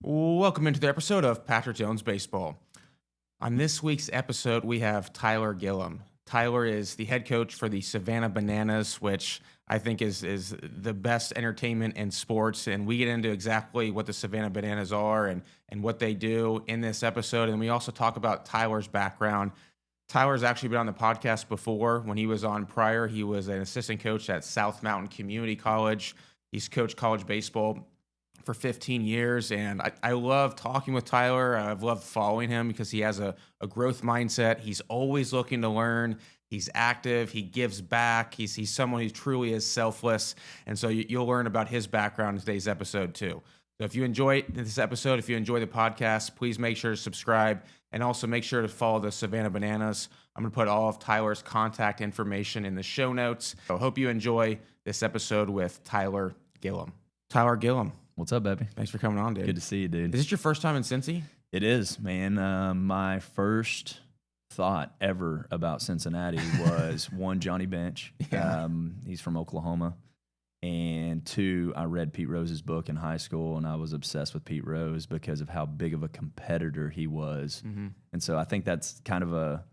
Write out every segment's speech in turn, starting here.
Welcome into the episode of Patrick Jones Baseball. On this week's episode, we have Tyler Gillum. Tyler is the head coach for the Savannah Bananas, which I think is the best entertainment in sports. And we get into exactly what the Savannah Bananas are and what they do in this episode. And we also talk about Tyler's background. Tyler's actually been on the podcast before. When he was on prior, he was an assistant coach at South Mountain Community College. He's coached college baseball for 15 years, and I love talking with Tyler. I've loved following him because he has a growth mindset. He's always looking to learn. He's active. He gives back. He's someone who truly is selfless, and so you'll learn about his background in today's episode too. So if you enjoy this episode, if you enjoy the podcast, please make sure to subscribe, and also make sure to follow the Savannah Bananas. I'm going to put all of Tyler's contact information in the show notes. So I hope you enjoy this episode with Tyler Gillum. Tyler Gillum. What's up, baby? Thanks for coming on, dude. Good to see you, dude. Is this your first time in Cincy? It is, man. My first thought ever about Cincinnati was, one, Johnny Bench. Yeah. He's from Oklahoma. And two, I read Pete Rose's book in high school, and I was obsessed with Pete Rose because of how big of a competitor he was. Mm-hmm. And so I think that's kind of a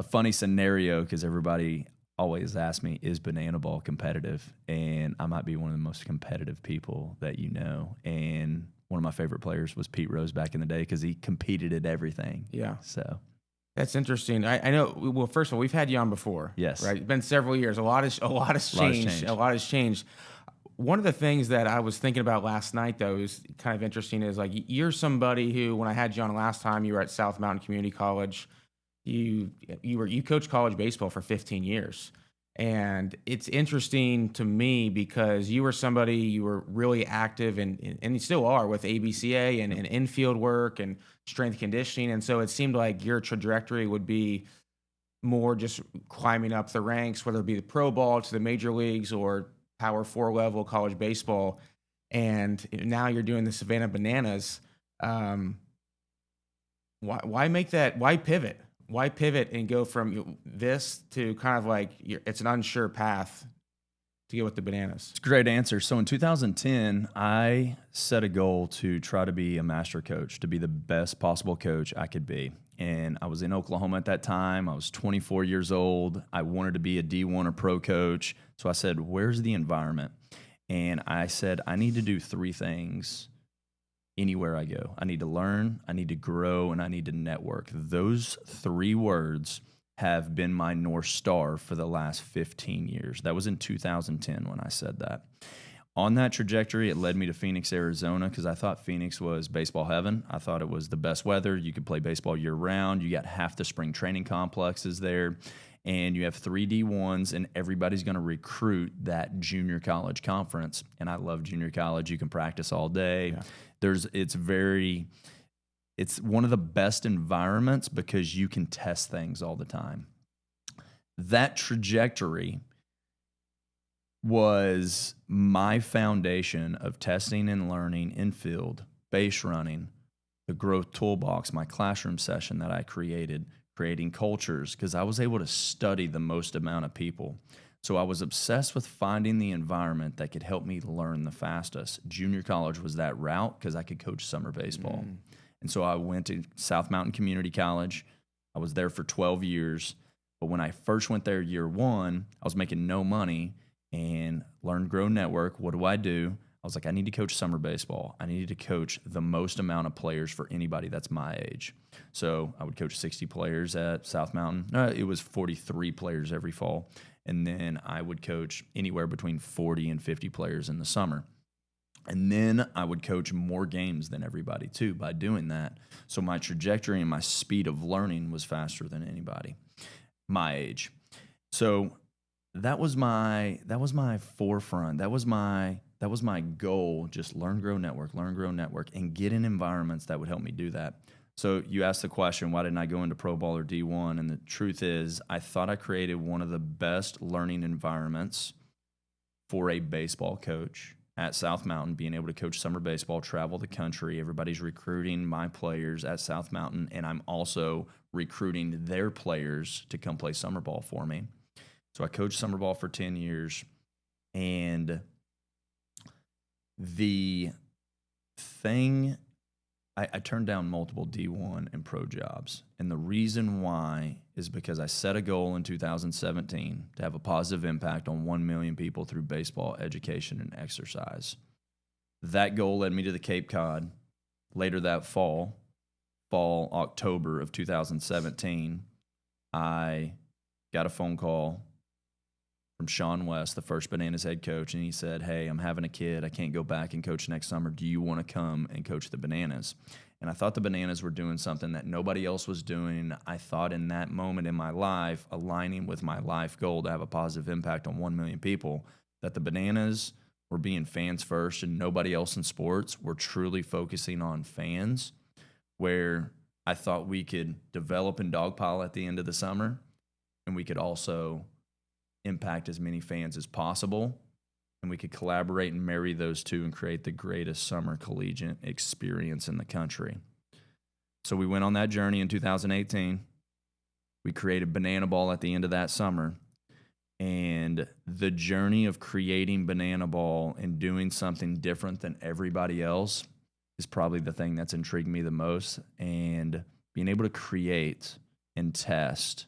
funny scenario because everybody always ask me, is banana ball competitive? And I might be one of the most competitive people that you know. And one of my favorite players was Pete Rose back in the day because he competed at everything. Yeah. So That's interesting. I know. Well, first of all, we've had you on before. Yes. Right. It's been several years. A lot has changed. A lot has changed. One of the things that I was thinking about last night, though, is kind of interesting. Is like you're somebody who, when I had you on last time, you were at South Mountain Community College. You coached college baseball for 15 years. And it's interesting to me because you were really active and you still are with ABCA and infield work and strength conditioning. And so it seemed like your trajectory would be more just climbing up the ranks, whether it be the pro ball to the major leagues or Power 4 level college baseball. And now you're doing the Savannah Bananas. Why make that? Why pivot? Why pivot and go from this to kind of like it's an unsure path to get with the Bananas? it's a great answer. So in 2010, I set a goal to try to be a master coach, to be the best possible coach I could be. And I was in Oklahoma at that time. I was 24 years old. I wanted to be a D1 or pro coach. So I said, where's the environment? And I said, I need to do three things anywhere I go. I need to learn, I need to grow, and I need to network. Those three words have been my North Star for the last 15 years. That was in 2010 when I said that. On that trajectory, it led me to Phoenix, Arizona, because I thought Phoenix was baseball heaven. I thought it was the best weather. You could play baseball year-round. You got half the spring training complexes there, and you have 3 D1s, and everybody's going to recruit that junior college conference. And I love junior college. You can practice all day. Yeah. It's one of the best environments because you can test things all the time. That trajectory was my foundation of testing and learning infield, base running, the growth toolbox, my classroom session that I created, creating cultures, because I was able to study the most amount of people. So I was obsessed with finding the environment that could help me learn the fastest. Junior college was that route because I could coach summer baseball. And so I went to South Mountain Community College. I was there for 12 years. But when I first went there year one, I was making no money and learned Grow Network. What do? I was like, I need to coach summer baseball. I needed to coach the most amount of players for anybody that's my age. So I would coach 60 players at South Mountain. It was 43 players every fall. And then I would coach anywhere between 40 and 50 players in the summer. And then I would coach more games than everybody too by doing that. So my trajectory and my speed of learning was faster than anybody my age. So that was my forefront. That was my goal. Just learn, grow, network, and get in environments that would help me do that. So you asked the question, why didn't I go into pro ball or D1? And the truth is, I thought I created one of the best learning environments for a baseball coach at South Mountain, being able to coach summer baseball, travel the country. Everybody's recruiting my players at South Mountain, and I'm also recruiting their players to come play summer ball for me. So I coached summer ball for 10 years, and the thing I turned down multiple D1 and pro jobs. And the reason why is because I set a goal in 2017 to have a positive impact on 1 million people through baseball, education, and exercise. That goal led me to the Cape Cod. Later that fall, October of 2017, I got a phone call from Sean West, the first Bananas head coach, and he said, "Hey, I'm having a kid. I can't go back and coach next summer. Do you want to come and coach the Bananas?" And I thought the Bananas were doing something that nobody else was doing. I thought in that moment in my life, aligning with my life goal to have a positive impact on 1 million people, that the Bananas were being fans first and nobody else in sports were truly focusing on fans, where I thought we could develop and dogpile at the end of the summer, and we could also impact as many fans as possible, and we could collaborate and marry those two and create the greatest summer collegiate experience in the country. So we went on that journey in 2018. We created Banana Ball at the end of that summer, and the journey of creating Banana Ball and doing something different than everybody else is probably the thing that's intrigued me the most. And being able to create and test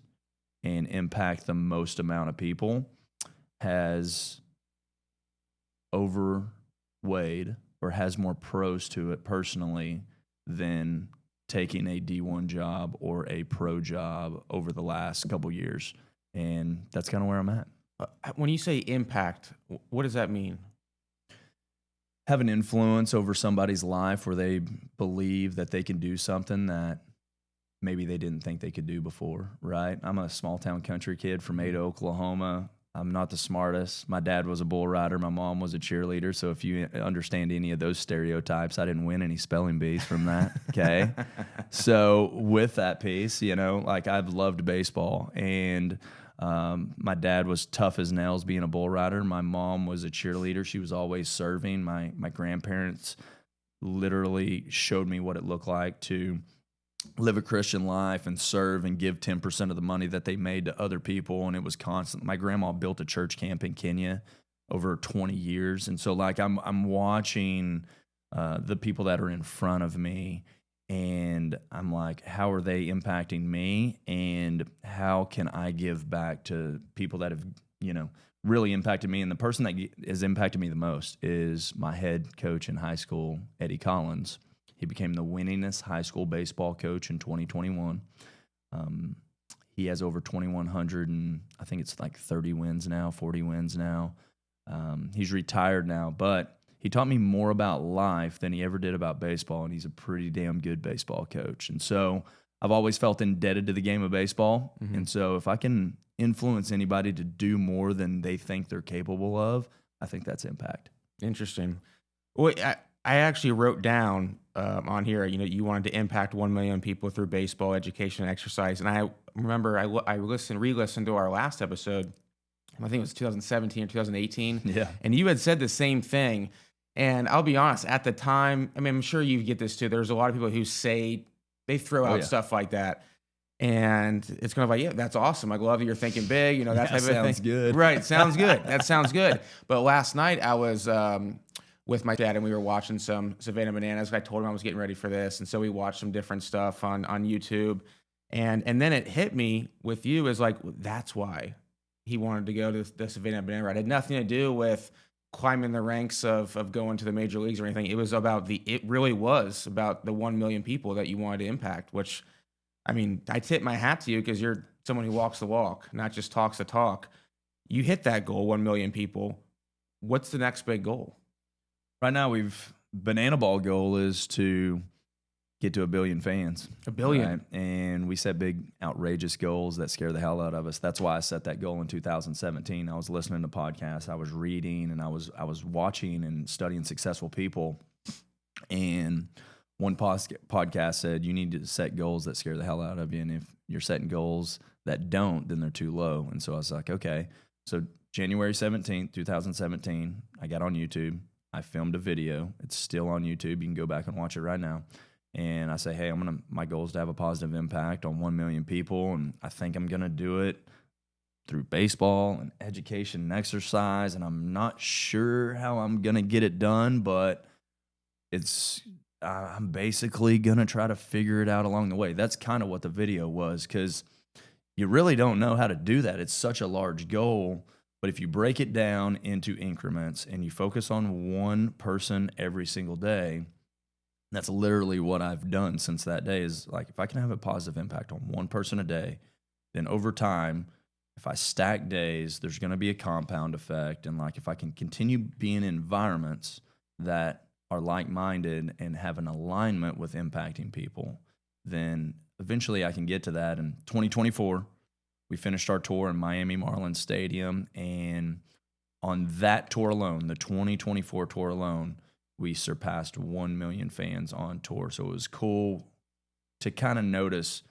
and impact the most amount of people has overweighed or has more pros to it personally than taking a D1 job or a pro job over the last couple years. And that's kind of where I'm at. When you say impact, what does that mean? Have an influence over somebody's life where they believe that they can do something that maybe they didn't think they could do before, right? I'm a small town country kid from Ada, Oklahoma. I'm not the smartest. My dad was a bull rider. My mom was a cheerleader. So if you understand any of those stereotypes, I didn't win any spelling bees from that, okay? So with that piece, like I've loved baseball. And my dad was tough as nails being a bull rider. My mom was a cheerleader. She was always serving. My grandparents literally showed me what it looked like to live a Christian life and serve and give 10% of the money that they made to other people. And it was constant. My grandma built a church camp in Kenya over 20 years. And so like I'm watching the people that are in front of me, and I'm like, how are they impacting me? And how can I give back to people that have, really impacted me? And the person that has impacted me the most is my head coach in high school, Eddie Collins. He became the winningest high school baseball coach in 2021. He has over 2,100 and I think it's like 30 wins now, 40 wins now. He's retired now, but he taught me more about life than he ever did about baseball, and he's a pretty damn good baseball coach. And so I've always felt indebted to the game of baseball. Mm-hmm. And so if I can influence anybody to do more than they think they're capable of, I think that's impact. Interesting. Well, I actually wrote down on here, you wanted to impact 1 million people through baseball, education, and exercise. And I remember I re-listened to our last episode. I think it was 2017 or 2018. Yeah. And you had said the same thing. And I'll be honest, at the time, I'm sure you get this too. There's a lot of people who say, they throw out stuff like that. And it's kind of like, yeah, that's awesome. I love that you're thinking big, that type of thing. Sounds good. Right. Sounds good. That sounds good. But last night I was with my dad and we were watching some Savannah Bananas. I told him I was getting ready for this. And so we watched some different stuff on YouTube. And then it hit me with you as like, that's why he wanted to go to the Savannah Banana ride. It had nothing to do with climbing the ranks of going to the major leagues or anything. It really was about the 1 million people that you wanted to impact, which, I tip my hat to you because you're someone who walks the walk, not just talks the talk. You hit that goal, 1 million people. What's the next big goal? Right now, Banana Ball goal is to get to 1 billion fans. 1 billion. Right? And we set big, outrageous goals that scare the hell out of us. That's why I set that goal in 2017. I was listening to podcasts, I was reading, and I was watching and studying successful people. And one podcast said, you need to set goals that scare the hell out of you. And if you're setting goals that don't, then they're too low. And so I was like, okay. So January 17th, 2017, I got on YouTube. I filmed a video. It's still on YouTube. You can go back and watch it right now. And I say, hey, my goal is to have a positive impact on 1 million people. And I think I'm going to do it through baseball and education and exercise. And I'm not sure how I'm going to get it done, but it's I'm basically going to try to figure it out along the way. That's kind of what the video was, because you really don't know how to do that. It's such a large goal. But if you break it down into increments and you focus on one person every single day, that's literally what I've done since that day. Is like, if I can have a positive impact on one person a day, then over time, if I stack days, there's going to be a compound effect. And like, if I can continue being in environments that are like-minded and have an alignment with impacting people, then eventually I can get to that. In 2024, we finished our tour in Miami Marlins Stadium, and on that tour alone, the 2024 tour alone, we surpassed 1 million fans on tour. So it was cool to kind of notice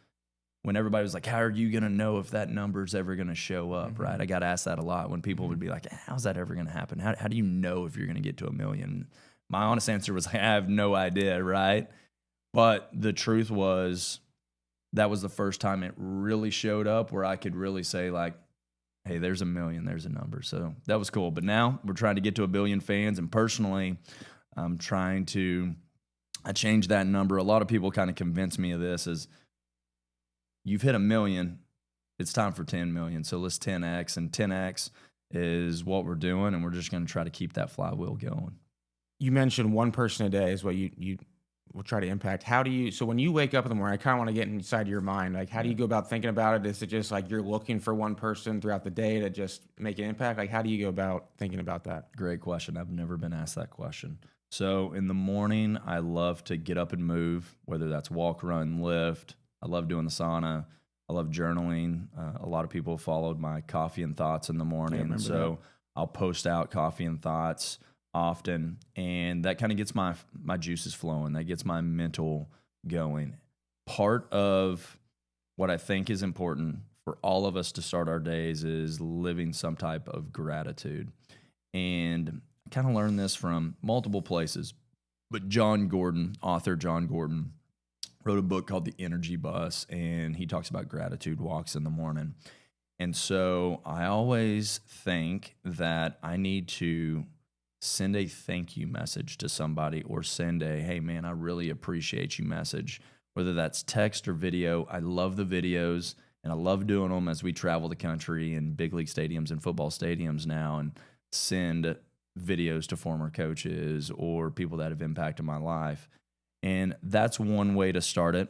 when everybody was like, how are you going to know if that number's ever going to show up, right? I got asked that a lot when people would be like, how's that ever going to happen? How do you know if you're going to get to 1 million? My honest answer was, I have no idea, right? But the truth was, that was the first time it really showed up where I could really say, like, hey, there's 1 million, there's a number. So that was cool. But now we're trying to get to 1 billion fans. And personally, I'm trying to change that number. A lot of people kind of convince me of this is, you've hit 1 million, it's time for 10 million. So let's 10X. And 10X is what we're doing. And we're just going to try to keep that flywheel going. You mentioned one person a day is what you will try to impact. How do you, so when you wake up in the morning, I kind of want to get inside your mind. Like, how do you go about thinking about it? Is it just like you're looking for one person throughout the day to just make an impact? Like, how do you go about thinking about that? Great question. I've never been asked that question. So in the morning, I love to get up and move, whether that's walk, run, lift. I love doing the sauna. I love journaling. A lot of people followed my coffee and thoughts in the morning. Yeah, so that. I'll post out coffee and thoughts often, and that kind of gets my juices flowing. That gets my mental going. Part of what I think is important for all of us to start our days is living some type of gratitude. And I kind of learned this from multiple places, but John Gordon, author John Gordon, wrote a book called The Energy Bus, and he talks about gratitude walks in the morning. And so I always think that I need to send a thank you message to somebody, or send a, hey man, I really appreciate you message, whether that's text or video. I love the videos, and I love doing them as we travel the country in big league stadiums and football stadiums now, and send videos to former coaches or people that have impacted my life. And that's one way to start it.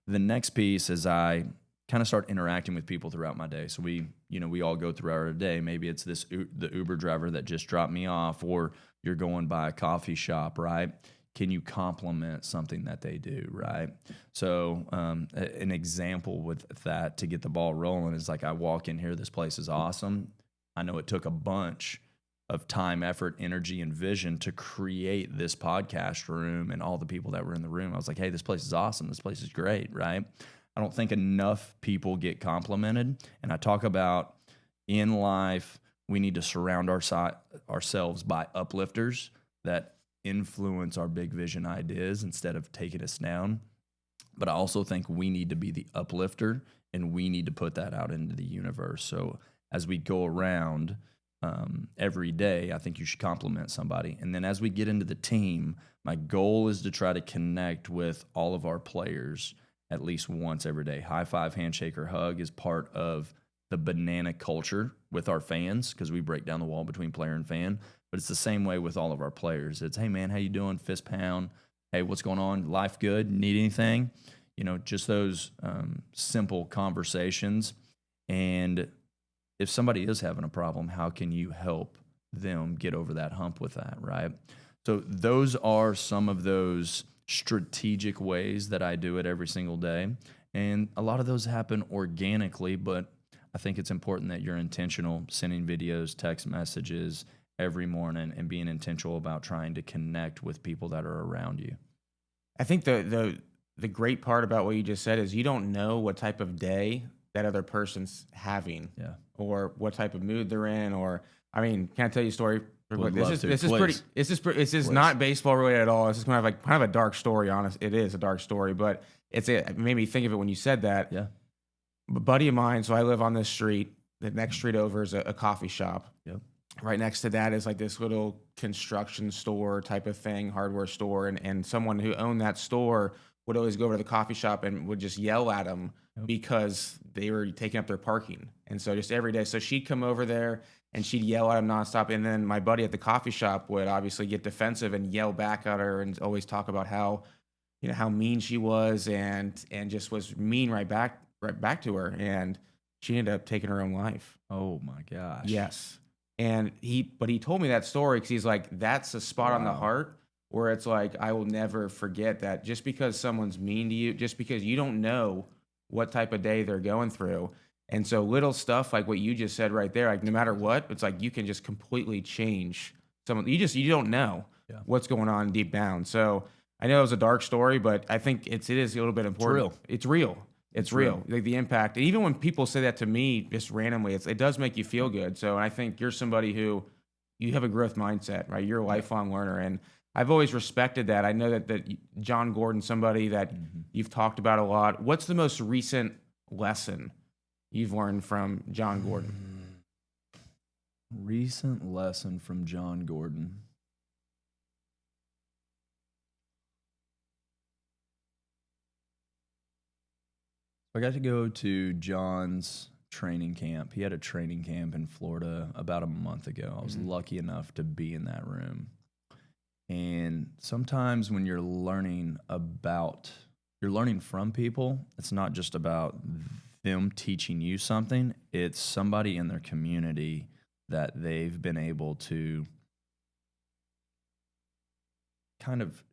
The next piece is I kind of start interacting with people throughout my day. So we all go through our day. Maybe it's the Uber driver that just dropped me off, or you're going by a coffee shop, right? Can you compliment something that they do, right? So an example with that to get the ball rolling is like, I walk in here, this place is awesome. I know it took a bunch of time, effort, energy, and vision to create this podcast room and all the people that were in the room. I was like, hey, this place is awesome. This place is great, right? I don't think enough people get complimented. And I talk about in life, we need to surround ourselves by uplifters that influence our big vision ideas instead of taking us down. But I also think we need to be the uplifter, and we need to put that out into the universe. So as we go around every day, I think you should compliment somebody. And then as we get into the team, my goal is to try to connect with all of our players at least once every day. High five, handshake, or hug is part of the banana culture with our fans, because we break down the wall between player and fan. But it's the same way with all of our players. It's, hey man, how you doing? Fist pound. Hey, what's going on? Life good? Need anything? Just those simple conversations. And if somebody is having a problem, how can you help them get over that hump with that, right? So those are some of those strategic ways that I do it every single day. And a lot of those happen organically, but I think it's important that you're intentional, sending videos, text messages every morning, and being intentional about trying to connect with people that are around you. I think the great part about what you just said is you don't know what type of day that other person's having, or what type of mood they're in, or, I mean, can I tell you a story? This is not baseball related at all. This is kind of a dark story. Honest, it is a dark story, but it made me think of it when you said that. Yeah, a buddy of mine. So I live on this street. The next street over is a coffee shop. Yep. Right next to that is like this little construction store type of thing, hardware store, and someone who owned that store would always go over to the coffee shop and would just yell at them Yep. because they were taking up their parking. And so just every day, so she'd come over there and she'd yell at him nonstop. And then my buddy at the coffee shop would obviously get defensive and yell back at her and always talk about how, how mean she was, and just was mean right back to her. And she ended up taking her own life. Oh my gosh. Yes. And he told me that story because he's like, that's a spot on the Wow. heart where it's like, I will never forget that just because someone's mean to you, just because you don't know what type of day they're going through. And so little stuff like what you just said right there, like no matter what, it's like you can just completely change someone. You don't know Yeah. what's going on deep down. So I know it was a dark story, but I think it is a little bit important. real. It's real. It's real. Like the impact. And even when people say that to me just randomly, it does make you feel good. So I think you're somebody who you have a growth mindset, right? You're a lifelong learner. And I've always respected that. I know that John Gordon, somebody that you've talked about a lot. What's the most recent lesson you've learned from John Gordon? Recent lesson from John Gordon. I got to go to John's training camp. He had a training camp in Florida about a month ago. I was lucky enough to be in that room. And sometimes when you're learning from people, it's not just about them teaching you something, it's somebody in their community that they've been able to kind of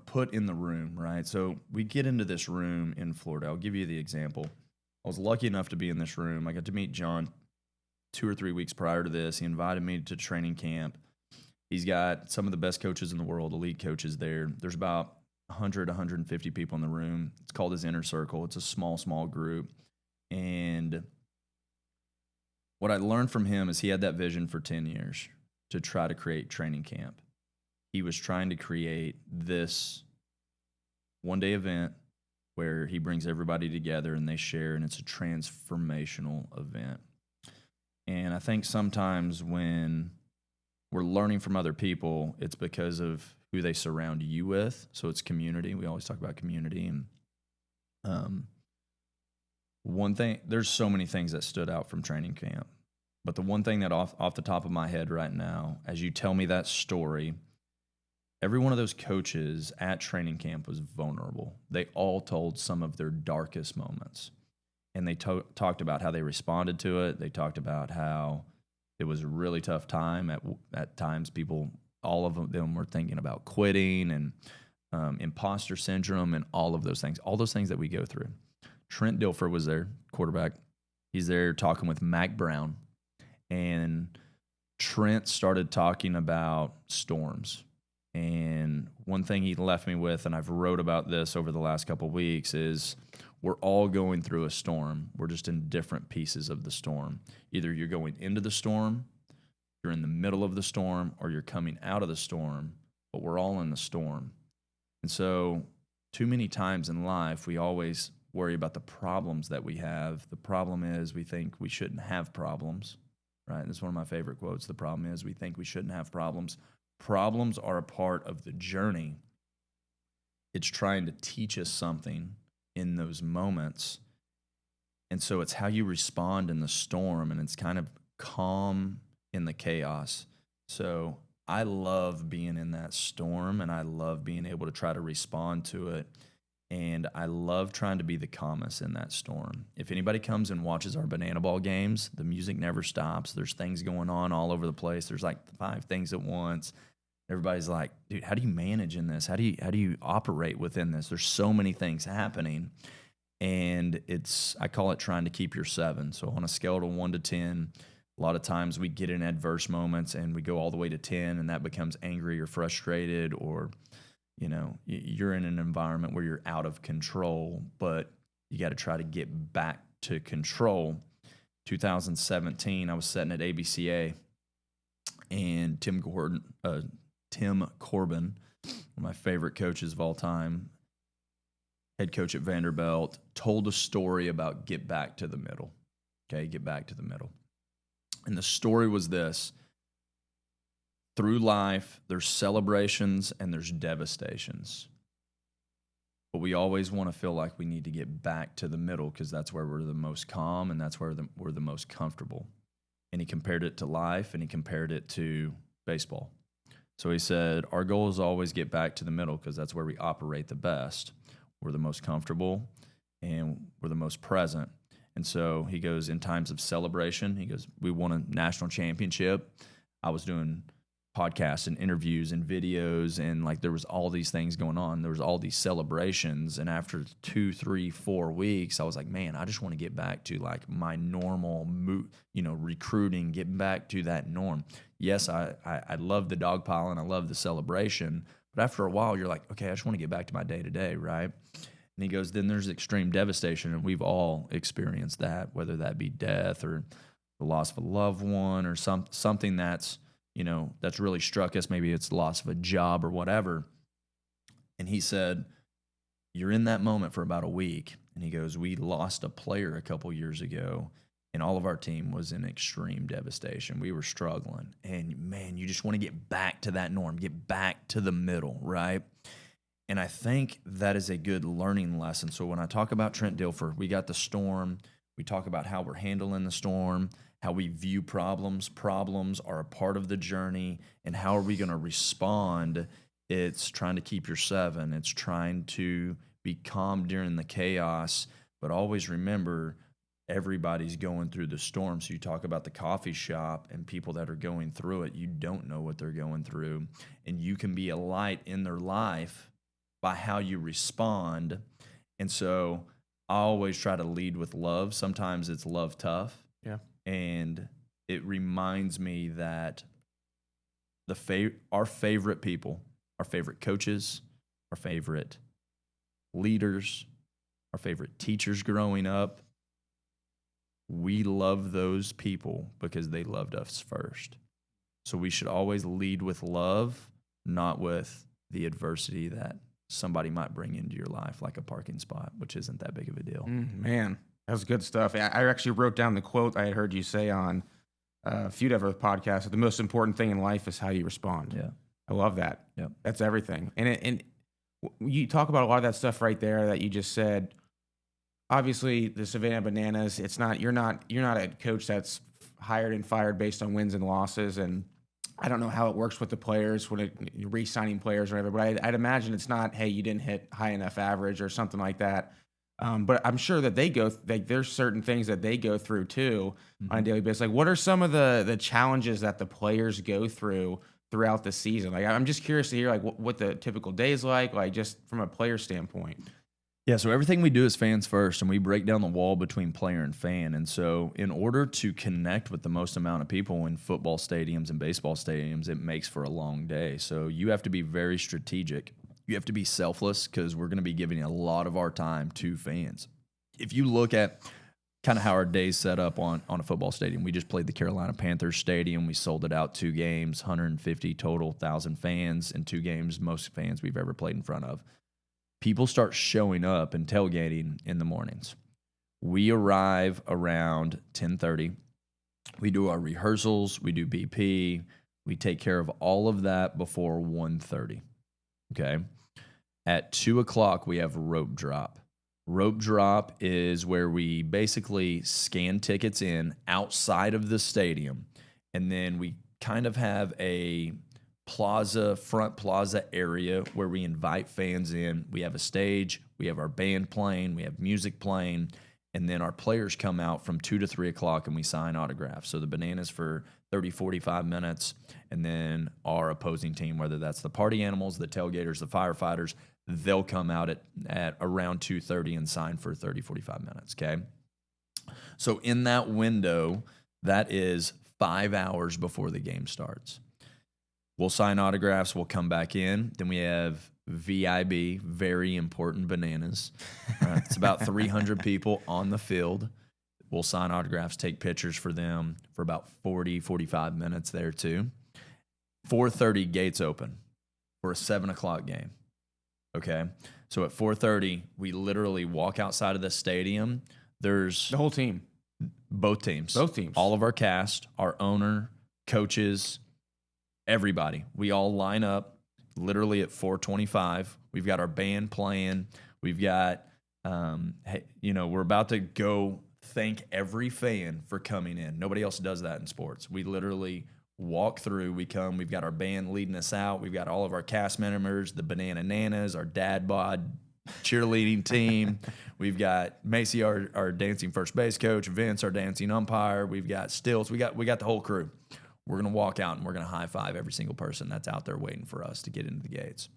put in the room, right? So we get into this room in Florida. I'll give you the example. I was lucky enough to be in this room. I got to meet John 2 or 3 weeks prior to this. He invited me to training camp. He's got some of the best coaches in the world, elite coaches there. There's about 100, 150 people in the room. It's called his inner circle. It's a small group. And what I learned from him is he had that vision for 10 years to try to create training camp. He was trying to create this one-day event where he brings everybody together and they share, and it's a transformational event. And I think sometimes when we're learning from other people, it's because of who they surround you with. So it's community. We always talk about community. And one thing, there's so many things that stood out from training camp. But the one thing that off the top of my head right now, as you tell me that story, every one of those coaches at training camp was vulnerable. They all told some of their darkest moments. And they talked about how they responded to it. They talked about how it was a really tough time. At times, all of them were thinking about quitting and imposter syndrome and all of those things that we go through. Trent Dilfer was there, quarterback. He's there talking with Mac Brown. And Trent started talking about storms. And one thing he left me with, and I've wrote about this over the last couple of weeks, is we're all going through a storm. We're just in different pieces of the storm. Either you're going into the storm, you're in the middle of the storm, or you're coming out of the storm, but we're all in the storm. And so too many times in life, we always worry about the problems that we have. The problem is we think we shouldn't have problems, right? That's one of my favorite quotes. The problem is we think we shouldn't have problems. Problems are a part of the journey. It's trying to teach us something in those moments. And so it's how you respond in the storm, and it's kind of calm in the chaos. So I love being in that storm, and I love being able to try to respond to it. And I love trying to be the calmest in that storm. If anybody comes and watches our banana ball games, the music never stops. There's things going on all over the place. There's like 5 things at once. Everybody's like, dude, how do you manage in this? How do you operate within this? There's so many things happening. And I call it trying to keep your 7. So on a scale of 1 to 10, a lot of times we get in adverse moments and we go all the way to 10, and that becomes angry or frustrated, or you're in an environment where you're out of control, but you got to try to get back to control. 2017, I was sitting at ABCA, and Tim Corbin, one of my favorite coaches of all time, head coach at Vanderbilt, told a story about get back to the middle. Okay, get back to the middle. And the story was this: through life, there's celebrations and there's devastations. But we always want to feel like we need to get back to the middle because that's where we're the most calm and that's where we're the most comfortable. And he compared it to life and he compared it to baseball. So he said, our goal is always get back to the middle because that's where we operate the best. We're the most comfortable and we're the most present. And so he goes, in times of celebration, he goes, we won a national championship. I was doing podcasts and interviews and videos, and like there was all these things going on. There was all these celebrations, and after 2, 3, 4 weeks, I was like, man, I just want to get back to like my normal, recruiting, getting back to that norm. Yes, I love the dog pile and I love the celebration, but after a while, you're like, okay, I just want to get back to my day to day, right? And he goes, then there's extreme devastation, and we've all experienced that, whether that be death or the loss of a loved one or something that's that's really struck us. Maybe it's the loss of a job or whatever. And he said, you're in that moment for about a week. And he goes, we lost a player a couple years ago, and all of our team was in extreme devastation. We were struggling. And man, you just want to get back to that norm, get back to the middle, right? And I think that is a good learning lesson. So when I talk about Trent Dilfer, we got the storm. We talk about how we're handling the storm, how we view problems. Problems are a part of the journey, and how are we going to respond? It's trying to keep your 7. It's trying to be calm during the chaos, but always remember everybody's going through the storm. So you talk about the coffee shop and people that are going through it. You don't know what they're going through, and you can be a light in their life by how you respond. And so I always try to lead with love. Sometimes it's love tough. Yeah. And it reminds me that our favorite people, our favorite coaches, our favorite leaders, our favorite teachers growing up, we love those people because they loved us first. So we should always lead with love, not with the adversity that somebody might bring into your life, like a parking spot, which isn't that big of a deal. Man, that was good stuff. I actually wrote down the quote I had heard you say on a few other podcasts. The most important thing in life is how you respond. Yeah. I love that. Yep. That's everything. And you talk about a lot of that stuff right there that you just said. Obviously, the Savannah Bananas, you're not a coach that's hired and fired based on wins and losses. And I don't know how it works with the players when you're re-signing players or whatever, but I'd imagine it's not, hey, you didn't hit high enough average or something like that. But I'm sure that there's certain things that they go through too on a daily basis. Like, what are some of the challenges that the players go through throughout the season? Like, I'm just curious to hear like what the typical day is like just from a player standpoint. Yeah, so everything we do is fans first, and we break down the wall between player and fan. And so in order to connect with the most amount of people in football stadiums and baseball stadiums, it makes for a long day. So you have to be very strategic. You have to be selfless because we're going to be giving a lot of our time to fans. If you look at kind of how our day's set up on a football stadium, we just played the Carolina Panthers stadium. We sold it out 2 games, 150 total, 1,000 fans in 2 games, most fans we've ever played in front of. People start showing up and tailgating in the mornings. We arrive around 10:30. We do our rehearsals. We do BP. We take care of all of that before 1:30. Okay. At 2 o'clock, we have rope drop. Rope drop is where we basically scan tickets in outside of the stadium, and then we kind of have a front plaza area where we invite fans in. We have a stage, we have our band playing, we have music playing, and then our players come out from 2 to 3 o'clock and we sign autographs. So the Bananas for 30, 45 minutes, and then our opposing team, whether that's the party animals, the tailgaters, the firefighters, they'll come out at around 2:30 and sign for 30, 45 minutes, okay? So in that window, that is 5 hours before the game starts. We'll sign autographs. We'll come back in. Then we have VIB, very important bananas. It's about 300 people on the field. We'll sign autographs, take pictures for them for about 40, 45 minutes there too. 4:30 gates open for a 7 o'clock game. Okay. So at 4:30, we literally walk outside of the stadium. There's The whole team. Both teams. Both teams. All of our cast, our owner, coaches, everybody. We all line up literally at 4:25. We've got our band playing. We've got, we're about to go thank every fan for coming in. Nobody else does that in sports. We literally walk through. We've got our band leading us out. We've got all of our cast members, the Banana Nanas, our dad bod cheerleading team. We've got Macy, our dancing first base coach, Vince, our dancing umpire. We've got Stills. We got the whole crew. We're going to walk out and we're going to high five every single person that's out there waiting for us to get into the gates.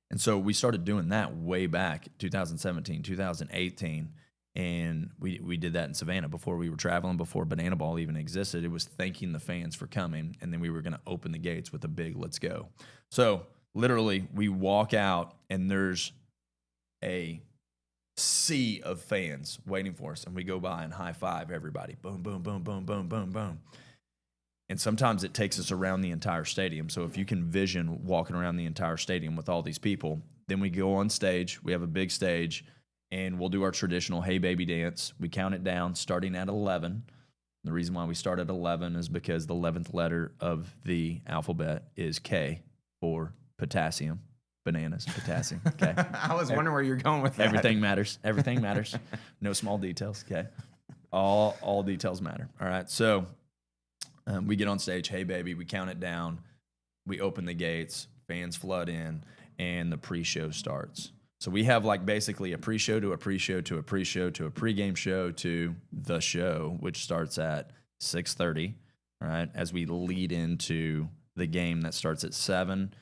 And so we started doing that way back 2017, 2018. And we did that in Savannah before we were traveling, before Banana Ball even existed. It was thanking the fans for coming. And then we were going to open the gates with a big let's go. So literally we walk out and there's a sea of fans waiting for us. And we go by and high five everybody. Boom, boom, boom, boom, boom, boom, boom. And sometimes it takes us around the entire stadium. So if you can vision walking around the entire stadium with all these people, then we go on stage. We have a big stage, and we'll do our traditional Hey Baby dance. We count it down starting at 11. The reason why we start at 11 is because the 11th letter of the alphabet is K for potassium. Bananas, potassium. Okay. I was wondering where you're going with that. Everything matters. Everything matters. No small details. Okay. All details matter. All right. So we get on stage, Hey Baby, we count it down, we open the gates, fans flood in, and the pre-show starts. So we have like basically a pre-show to a pre-show to a pre-show to a pre-game show to the show, which starts at 6:30, right? As we lead into the game that starts at 7.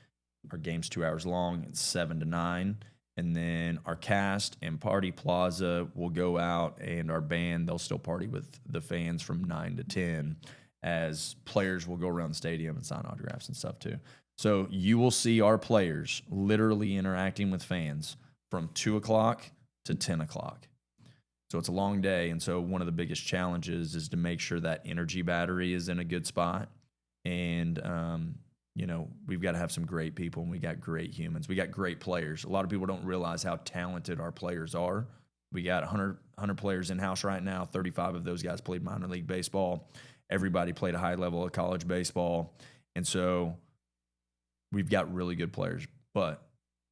Our game's 2 hours long. It's 7 to 9. And then our cast and Party Plaza will go out, and our band, they'll still party with the fans from 9 to 10. As players will go around the stadium and sign autographs and stuff too. So you will see our players literally interacting with fans from 2 o'clock to 10 o'clock. So it's a long day. And so one of the biggest challenges is to make sure that energy battery is in a good spot. And, we've got to have some great people, and we got great humans. We got great players. A lot of people don't realize how talented our players are. We got 100 players in-house right now. 35 of those guys played minor league baseball. Everybody played a high level of college baseball. And so we've got really good players, but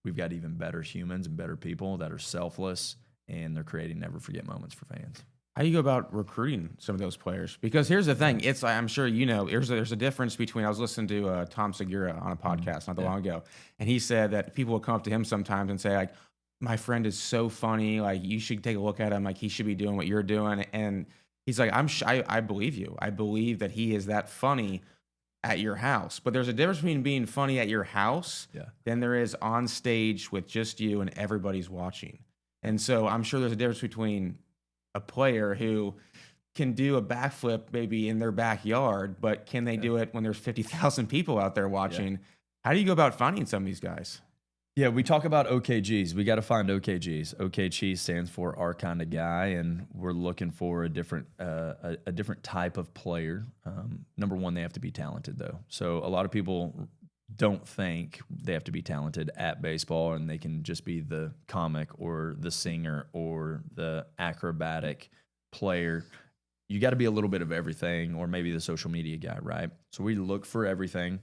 we've got even better humans and better people that are selfless, and they're creating never forget moments for fans. How do you go about recruiting some of those players? Because here's the thing. It's I'm sure you know, there's a difference between, I was listening to Tom Segura on a podcast not that long ago, and he said that people will come up to him sometimes and say, like, my friend is so funny, like, you should take a look at him, like, he should be doing what you're doing. And he's like, I believe you. I believe that he is that funny at your house. But there's a difference between being funny at your house than there is on stage with just you and everybody's watching. And so I'm sure there's a difference between a player who can do a backflip maybe in their backyard, but can they do it when there's 50,000 people out there watching? Yeah. How do you go about finding some of these guys? Yeah, we talk about OKGs. We got to find OKGs. OKG stands for our kind of guy, and we're looking for a different type of player. Number one, they have to be talented, though. So a lot of people don't think they have to be talented at baseball, and they can just be the comic or the singer or the acrobatic player. You got to be a little bit of everything, or maybe the social media guy, right? So we look for everything.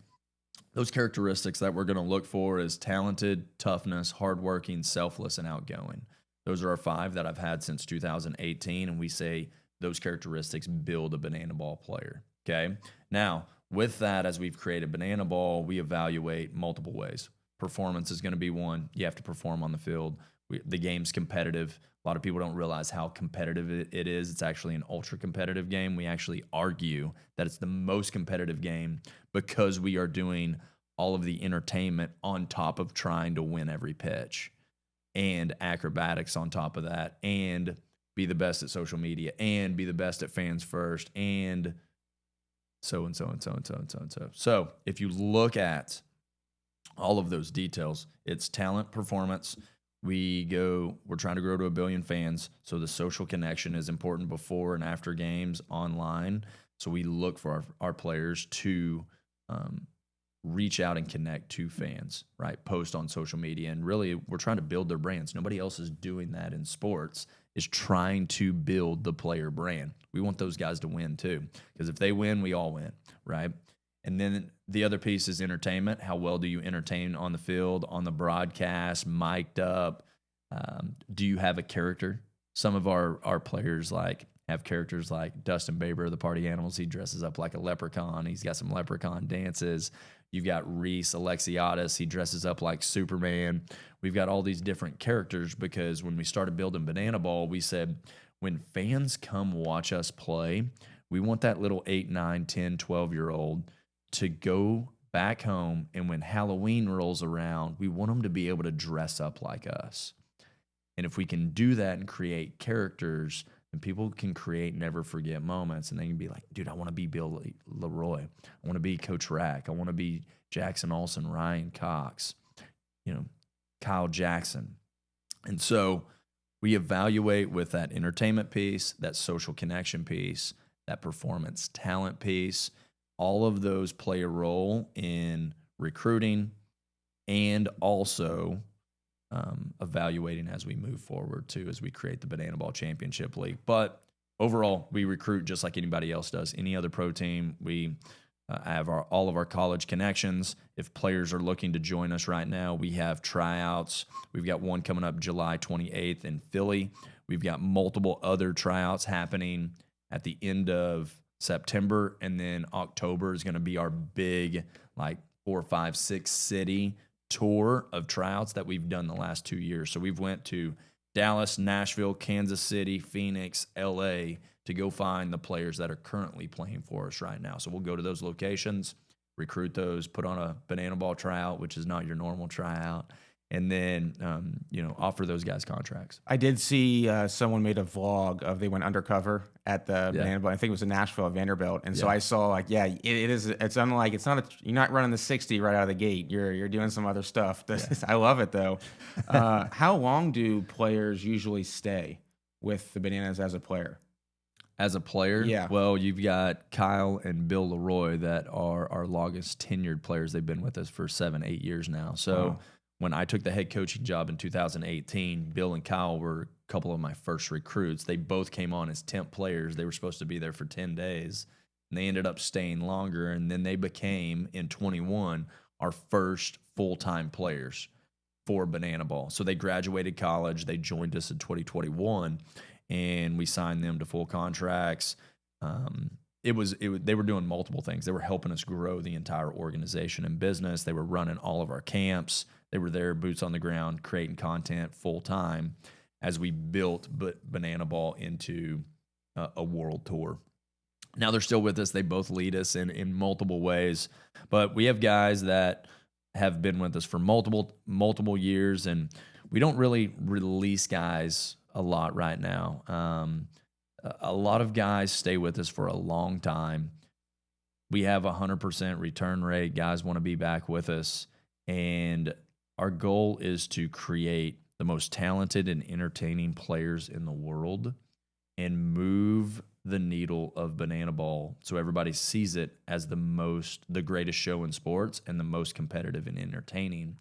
Those characteristics that we're going to look for is talented, toughness, hardworking, selfless, and outgoing. Those are our 5 that I've had since 2018, and we say those characteristics build a Banana Ball player, okay? Now, with that, as we've created Banana Ball, we evaluate multiple ways. Performance is going to be one. You have to perform on the field. The game's competitive. A lot of people don't realize how competitive it is. It's actually an ultra-competitive game. We actually argue that it's the most competitive game because we are doing all of the entertainment on top of trying to win every pitch, and acrobatics on top of that, and be the best at social media, and be the best at fans first, and so and so and so and so and so and so. So if you look at all of those details, it's talent, performance. We're trying to grow to 1 billion fans, so the social connection is important before and after games online. So we look for our players to reach out and connect to fans, right? Post on social media. And really, we're trying to build their brands. Nobody else is doing that in sports, is trying to build the player brand. We want those guys to win too, because if they win, we all win, right? And then the other piece is entertainment. How well do you entertain on the field, on the broadcast, mic'd up? Do you have a character? Some of our players have characters like Dustin Baber of the Party Animals. He dresses up like a leprechaun. He's got some leprechaun dances. You've got Reese Alexiadis. He dresses up like Superman. We've got all these different characters because when we started building Banana Ball, we said when fans come watch us play, we want that little 8, 9, 10, 12-year-old to go back home, and when Halloween rolls around, we want them to be able to dress up like us. And if we can do that and create characters, then people can create never forget moments, and they can be like, dude, I want to be Bill Leroy. I want to be Coach Rack. I want to be Jackson Olsen, Ryan Cox, Kyle Jackson. And so we evaluate with that entertainment piece, that social connection piece, that performance talent piece. All of those play a role in recruiting and also evaluating as we move forward too, as we create the Banana Ball Championship League. But overall, we recruit just like anybody else does. Any other pro team, we have all of our college connections. If players are looking to join us right now, we have tryouts. We've got one coming up July 28th in Philly. We've got multiple other tryouts happening at the end of September, and then October is going to be our big 4, 5, 6 city tour of tryouts that we've done the last 2 years. So we've went to Dallas, Nashville, Kansas City, Phoenix, LA to go find the players that are currently playing for us right now. So we'll go to those locations, recruit those, put on a Banana Ball tryout, which is not your normal tryout, and then offer those guys contracts. I did see someone made a vlog of they went undercover at the Banana Ball. I think it was in Nashville at Vanderbilt, and so I saw it is. It's unlike you're not running the 60 right out of the gate. You're doing some other stuff. I love it though. How long do players usually stay with the Bananas as a player? As a player, yeah. Well, you've got Kyle and Bill Leroy that are our longest tenured players. They've been with us for 7, 8 years now. So. When I took the head coaching job in 2018, Bill and Kyle were a couple of my first recruits. They both came on as temp players. They were supposed to be there for 10 days, and they ended up staying longer, and then they became, in 21, our first full-time players for Banana Ball. So they graduated college. They joined us in 2021, and we signed them to full contracts. They were doing multiple things. They were helping us grow the entire organization and business. They were running all of our camps. They were there, boots on the ground, creating content full time as we built Banana Ball into a world tour. Now they're still with us. They both lead us in multiple ways. But we have guys that have been with us for multiple years, and we don't really release guys a lot right now. A lot of guys stay with us for a long time. We have 100% return rate. Guys want to be back with us. And our goal is to create the most talented and entertaining players in the world and move the needle of Banana Ball so everybody sees it as the greatest show in sports and the most competitive and entertaining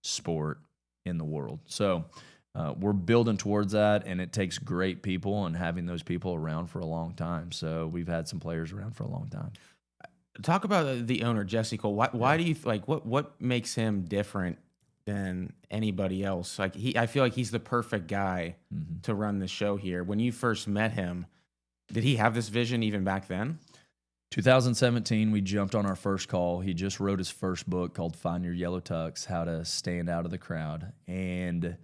sport in the world. So we're building towards that, and it takes great people and having those people around for a long time. So we've had some players around for a long time. Talk about the owner, Jesse Cole. Why do you what makes him different than anybody else? I feel like he's the perfect guy to run the show here. When you first met him, did he have this vision even back then? 2017, we jumped on our first call. He just wrote his first book called Find Your Yellow Tux, How to Stand Out of the Crowd. And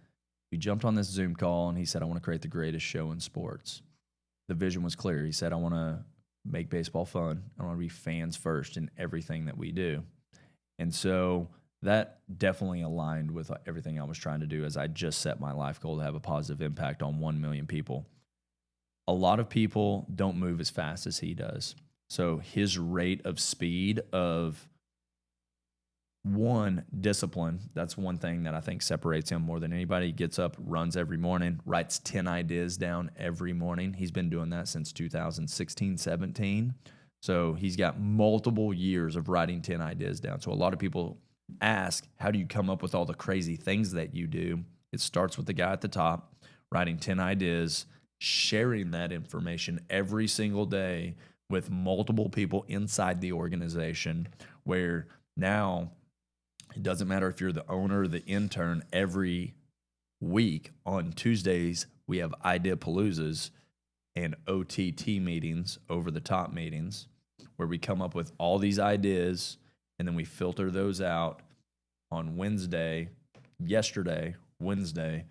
we jumped on this Zoom call, and he said, I want to create the greatest show in sports. The vision was clear. He said, I want to make baseball fun. I want to be fans first in everything that we do. And so that definitely aligned with everything I was trying to do, as I just set my life goal to have a positive impact on 1 million people. A lot of people don't move as fast as he does. So his rate of speed of discipline, that's one thing that I think separates him more than anybody. He gets up, runs every morning, writes 10 ideas down every morning. He's been doing that since 2016, 17. So he's got multiple years of writing 10 ideas down. So a lot of people ask, how do you come up with all the crazy things that you do? It starts with the guy at the top, writing 10 ideas, sharing that information every single day with multiple people inside the organization, where now it doesn't matter if you're the owner or the intern. Every week on Tuesdays, we have idea paloozas and OTT meetings, over the top meetings, where we come up with all these ideas and then we filter those out on Wednesday. Wednesday,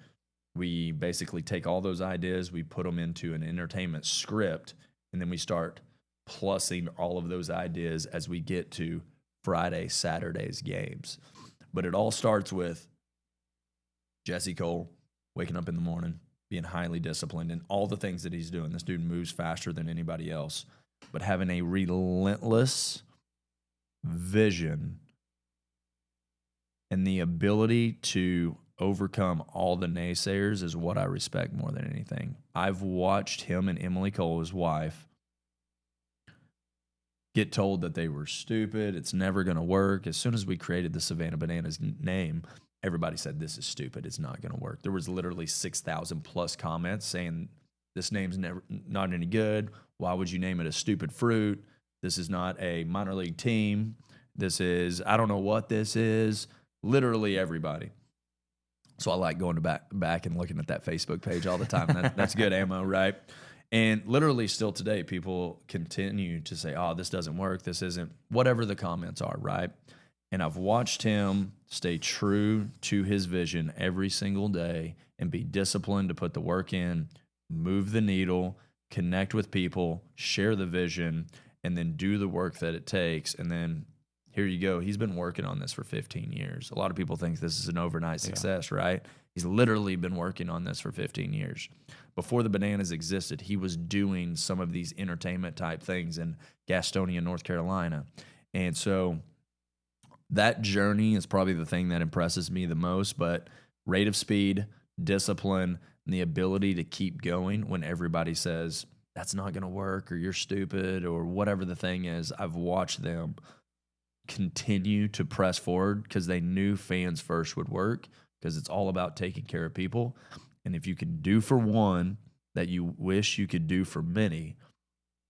we basically take all those ideas, we put them into an entertainment script, and then we start plussing all of those ideas as we get to Friday, Saturday's games. But it all starts with Jesse Cole waking up in the morning, being highly disciplined, and all the things that he's doing. This dude moves faster than anybody else, but having a relentless vision and the ability to overcome all the naysayers is what I respect more than anything. I've watched him and Emily Cole, his wife, get told that they were stupid. It's never going to work. As soon as we created the Savannah Bananas name, everybody said, this is stupid. It's not going to work. There was literally 6,000 plus comments saying this name's not any good. Why would you name it a stupid fruit? This is not a minor league team. This is, I don't know what this is. Literally everybody. So I like going back and looking at that Facebook page all the time. That's good ammo, right? And literally still today, people continue to say, oh, this doesn't work. This isn't, whatever the comments are, right? And I've watched him stay true to his vision every single day and be disciplined to put the work in, move the needle, connect with people, share the vision, and then do the work that it takes. And then here you go. He's been working on this for 15 years. A lot of people think this is an overnight success, right? He's literally been working on this for 15 years. Before the Bananas existed, he was doing some of these entertainment type things in Gastonia, North Carolina. And so that journey is probably the thing that impresses me the most, but rate of speed, discipline, and the ability to keep going when everybody says, that's not going to work, or you're stupid, or whatever the thing is. I've watched them continue to press forward because they knew fans first would work, because it's all about taking care of people. And if you could do for one that you wish you could do for many,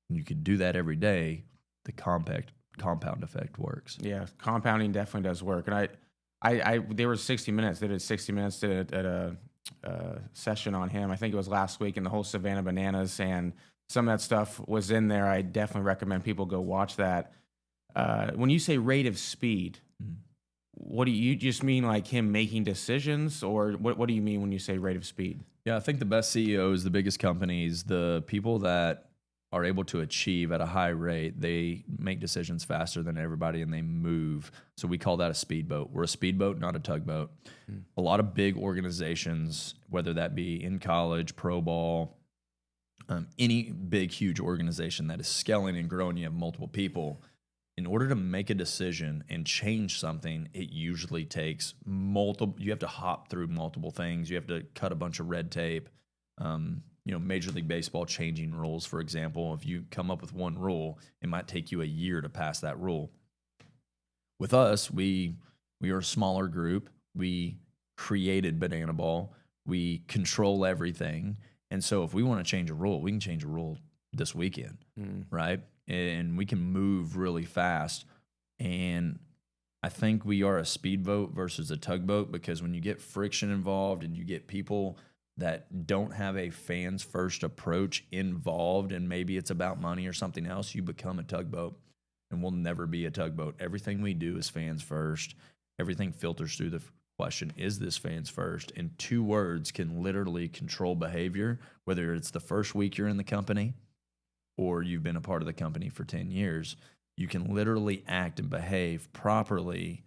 and you could do that every day, the compound effect works. Yeah, compounding definitely does work. And I they were 60 minutes. They did 60 minutes at a session on him. I think it was last week, and the whole Savannah Bananas and some of that stuff was in there. I definitely recommend people go watch that. When you say rate of speed, what do you just mean, like him making decisions, or what do you mean when you say rate of speed? Yeah, I think the best CEOs, the biggest companies, the people that are able to achieve at a high rate, they make decisions faster than everybody and they move. So we call that a speedboat. We're a speedboat, not a tugboat. A lot of big organizations, whether that be in college, pro ball, any big, huge organization that is scaling and growing, you have multiple people. In order to make a decision and change something, it usually takes multiple. You have to hop through multiple things. You have to cut a bunch of red tape. Major League Baseball changing rules, for example. If you come up with one rule, it might take you a year to pass that rule. With us, we are a smaller group. We created Banana Ball. We control everything. And so if we want to change a rule, we can change a rule this weekend, right? And we can move really fast. And I think we are a speedboat versus a tugboat, because when you get friction involved and you get people that don't have a fans first approach involved, and maybe it's about money or something else, you become a tugboat. And we'll never be a tugboat. Everything we do is fans first. Everything filters through the question, is this fans first? And 2 words can literally control behavior, whether it's the first week you're in the company or you've been a part of the company for 10 years. You can literally act and behave properly.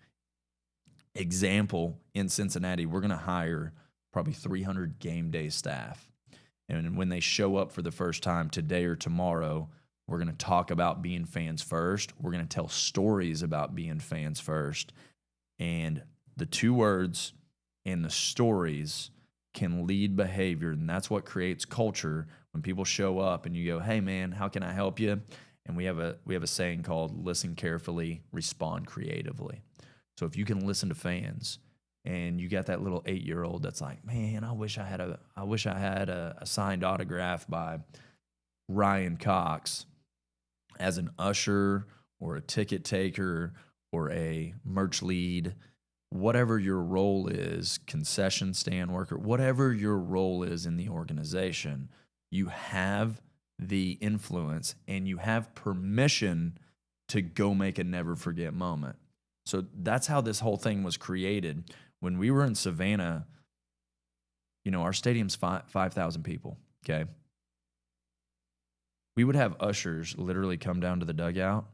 Example, in Cincinnati, we're going to hire probably 300 game day staff. And when they show up for the first time today or tomorrow, we're going to talk about being fans first. We're going to tell stories about being fans first. And the 2 words and the stories can lead behavior. And that's what creates culture. When people show up and you go, hey man, how can I help you? And we have a saying called listen carefully, respond creatively. So if you can listen to fans and you got that little 8-year-old that's like, man, I wish I had a signed autograph by Ryan Cox, as an usher or a ticket taker or a merch lead, whatever your role is, concession stand worker, whatever your role is in the organization, you have the influence and you have permission to go make a never forget moment. So that's how this whole thing was created. When we were in Savannah, our stadium's 5,000 people, okay? We would have ushers literally come down to the dugout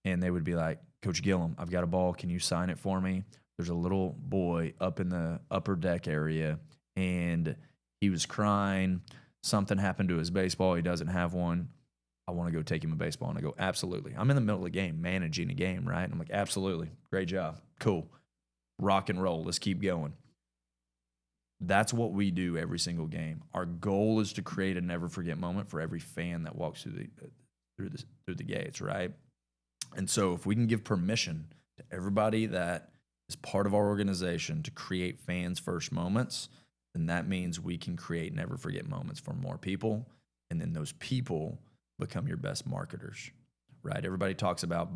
and they would be like, Coach Gillum, I've got a ball. Can you sign it for me? There's a little boy up in the upper deck area and he was crying. Something happened to his baseball. He doesn't have one. I want to go take him a baseball. And I go, absolutely. I'm in the middle of the game, managing a game, right? And I'm like, absolutely. Great job. Cool. Rock and roll. Let's keep going. That's what we do every single game. Our goal is to create a never forget moment for every fan that walks through the gates, right? And so if we can give permission to everybody that is part of our organization to create fans first moments, then that means we can create never forget moments for more people. And then those people become your best marketers, right? Everybody talks about,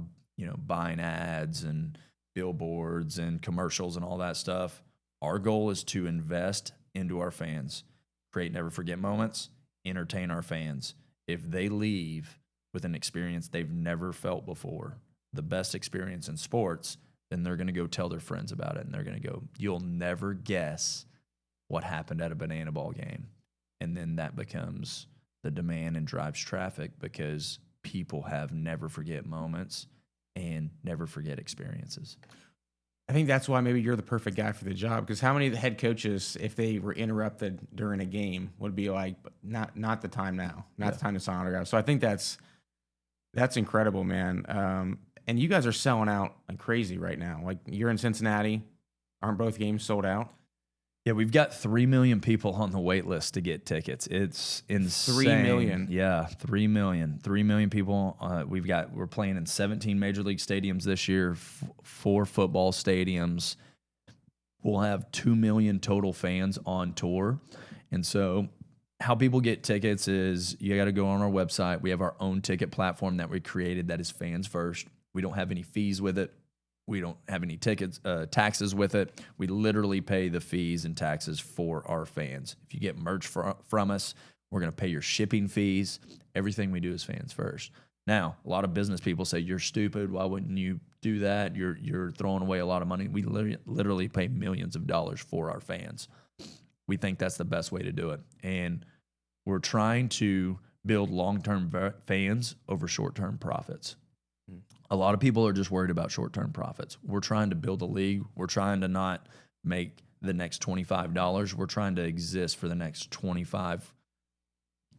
buying ads and billboards and commercials and all that stuff. Our goal is to invest into our fans, create never forget moments, entertain our fans. If they leave with an experience they've never felt before, the best experience in sports, then they're going to go tell their friends about it. And they're going to go, you'll never guess what happened at a banana ball game. And then that becomes the demand and drives traffic because people have never forget moments and never forget experiences. I think that's why maybe you're the perfect guy for the job, because how many of the head coaches, if they were interrupted during a game, would be like, not the time now, not the time to sign autographs. So I think that's incredible, man. And you guys are selling out like crazy right now. Like, you're in Cincinnati. Aren't both games sold out? Yeah, we've got 3 million people on the wait list to get tickets. It's insane. 3 million. Yeah, 3 million. 3 million people. We're playing in 17 major league stadiums this year, 4 football stadiums. We'll have 2 million total fans on tour. And so how people get tickets is you got to go on our website. We have our own ticket platform that we created that is fans first. We don't have any fees with it. We don't have any taxes with it. We literally pay the fees and taxes for our fans. If you get merch from us, we're going to pay your shipping fees. Everything we do is fans first. Now, a lot of business people say, you're stupid. Why wouldn't you do that? You're throwing away a lot of money. We literally pay millions of dollars for our fans. We think that's the best way to do it. And we're trying to build long-term fans over short-term profits. A lot of people are just worried about short-term profits. We're trying to build a league. We're trying to not make the next $25. We're trying to exist for the next 25,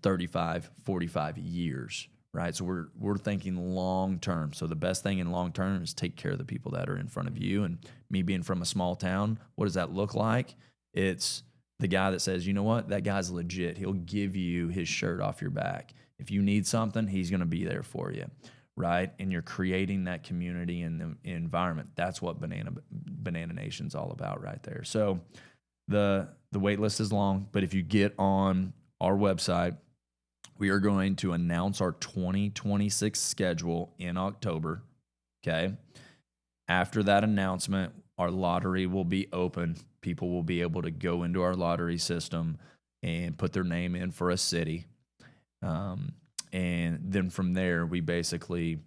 35, 45 years, right? So we're thinking long-term. So the best thing in long-term is take care of the people that are in front of you. And me being from a small town, what does that look like? It's the guy that says, you know what, that guy's legit. He'll give you his shirt off your back. If you need something, he's going to be there for you. Right? And you're creating that community and the environment. That's what Banana Nation's all about right there. So the wait list is long, but if you get on our website, we are going to announce our 2026 schedule in October. Okay. After that announcement, our lottery will be open. People will be able to go into our lottery system and put their name in for a city. And then from there, we basically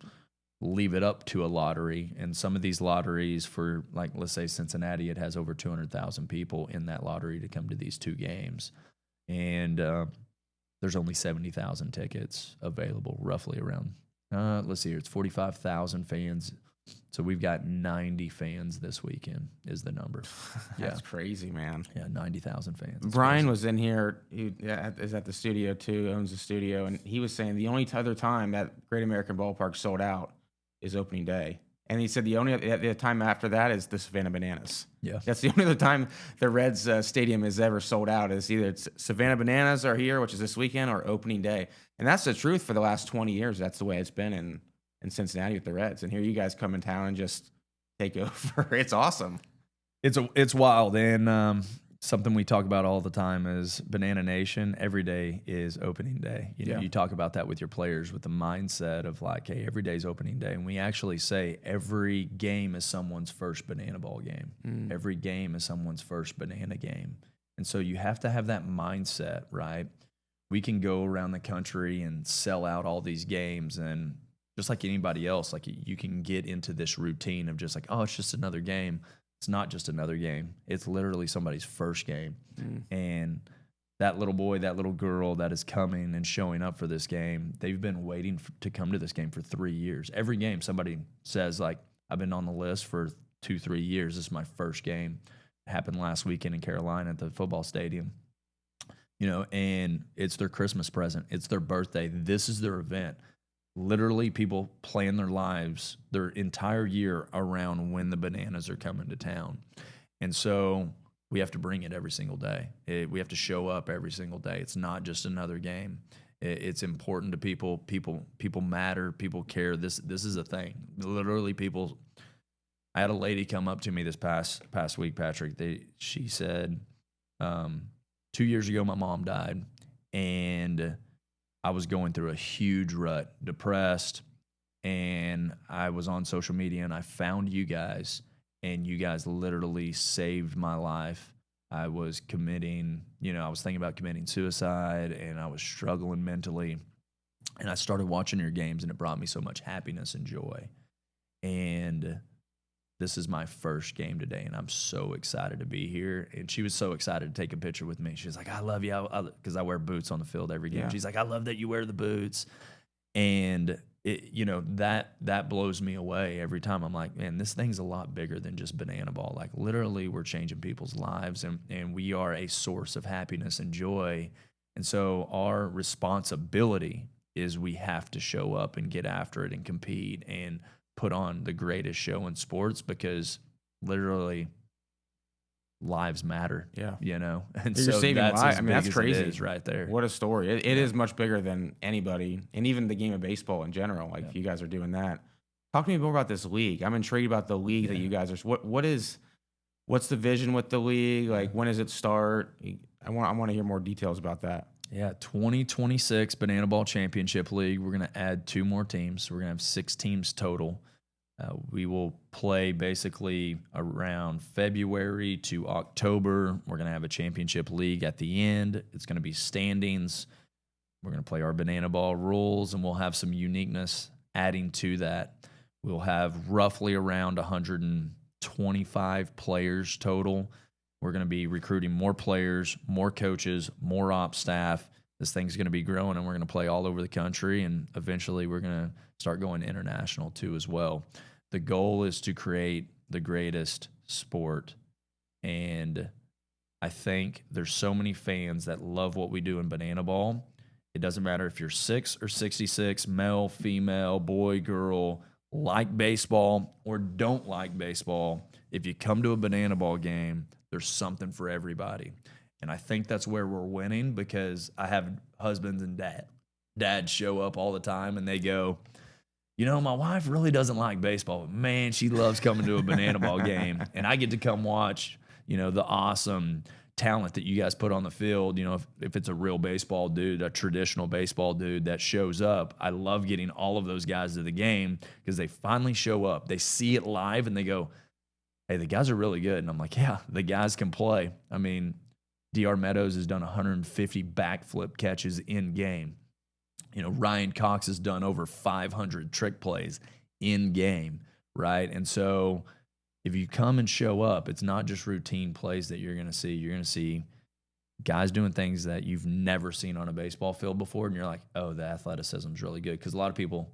leave it up to a lottery. And some of these lotteries for, like, let's say Cincinnati, it has over 200,000 people in that lottery to come to these 2 games. And there's only 70,000 tickets available, roughly around, let's see here, it's 45,000 fans. So we've got 90 fans this weekend is the number. That's crazy, man. Yeah, 90,000 fans. That's Brian crazy. was in here. He is at the studio too, owns the studio. And he was saying the only other time that Great American Ballpark sold out is opening day. And he said the only the time after that is the Savannah Bananas. Yeah. That's the only other time the Reds stadium is ever sold out. Is either it's Savannah Bananas are here, which is this weekend, or opening day. And that's the truth for the last 20 years. That's the way it's been in Cincinnati with the Reds. And here you guys come in town and just take over. It's awesome. It's wild. And something we talk about all the time is Banana Nation. Every day is opening day. You know, you talk about that with your players with the mindset of like, hey, every day is opening day. And we actually say every game is someone's first banana ball game. Every game is someone's first banana game. And so you have to have that mindset, right? We can go around the country and sell out all these games, and just like anybody else, like you can get into this routine of just like, oh, it's just another game. It's not just another game. It's literally somebody's first game. And that little boy, that little girl that is coming and showing up for this game, they've been waiting to come to this game for 3 years. Every game somebody says, like, I've been on the list for 2-3 years. This is my first game. It happened last weekend in Carolina at the football stadium. You know, and it's their Christmas present. It's their birthday. This is their event. Literally, people plan their lives, their entire year around when the Bananas are coming to town. And so we have to bring it every single day. We have to show up every single day. It's not just another game. It's important to people. People matter. People care. This is a thing. Literally, people. I had a lady come up to me this past week, Patrick. She said, 2 years ago, my mom died, and I was going through a huge rut, depressed, and I was on social media, and I found you guys, and you guys literally saved my life. I was thinking about committing suicide, and I was struggling mentally, and I started watching your games, and it brought me so much happiness and joy. And this is my first game today, and I'm so excited to be here. And she was so excited to take a picture with me. She was like, I love you, because I wear boots on the field every game. Yeah. She's like, I love that you wear the boots. And, that blows me away every time. I'm like, man, this thing's a lot bigger than just banana ball. Like, literally, we're changing people's lives, and we are a source of happiness and joy. And so our responsibility is we have to show up and get after it and compete and put on the greatest show in sports, because literally lives matter. Yeah. And you're so saving lives. I mean, that's crazy. It is right there. What a story. It is much bigger than anybody, and even the game of baseball in general. Like, if you guys are doing that. Talk to me more about this league. I'm intrigued about the league that you guys are. What's the vision with the league? Like, when does it start? I want to hear more details about that. Yeah, 2026 Banana Ball Championship League. We're going to add 2 more teams. We're going to have 6 teams total. We will play basically around February to October. We're going to have a championship league at the end. It's going to be standings. We're going to play our banana ball rules, and we'll have some uniqueness adding to that. We'll have roughly around 125 players total. We're going to be recruiting more players, more coaches, more ops staff. This thing's going to be growing, and we're going to play all over the country, and eventually we're going to start going international too as well. The goal is to create the greatest sport, and I think there's so many fans that love what we do in banana ball. It doesn't matter if you're 6 or 66, male, female, boy, girl, like baseball or don't like baseball. If you come to a banana ball game, there's something for everybody. And I think that's where we're winning, because I have husbands and dads show up all the time, and they go, my wife really doesn't like baseball, but man, she loves coming to a banana ball game. And I get to come watch, the awesome talent that you guys put on the field. If it's a real baseball dude, a traditional baseball dude that shows up, I love getting all of those guys to the game, because they finally show up. They see it live, and they go, hey, the guys are really good. And I'm like, yeah, the guys can play. I mean, D.R. Meadows has done 150 backflip catches in game. Ryan Cox has done over 500 trick plays in game, right? And so if you come and show up, it's not just routine plays that you're going to see. You're going to see guys doing things that you've never seen on a baseball field before, and you're like, oh, the athleticism is really good. Because a lot of people,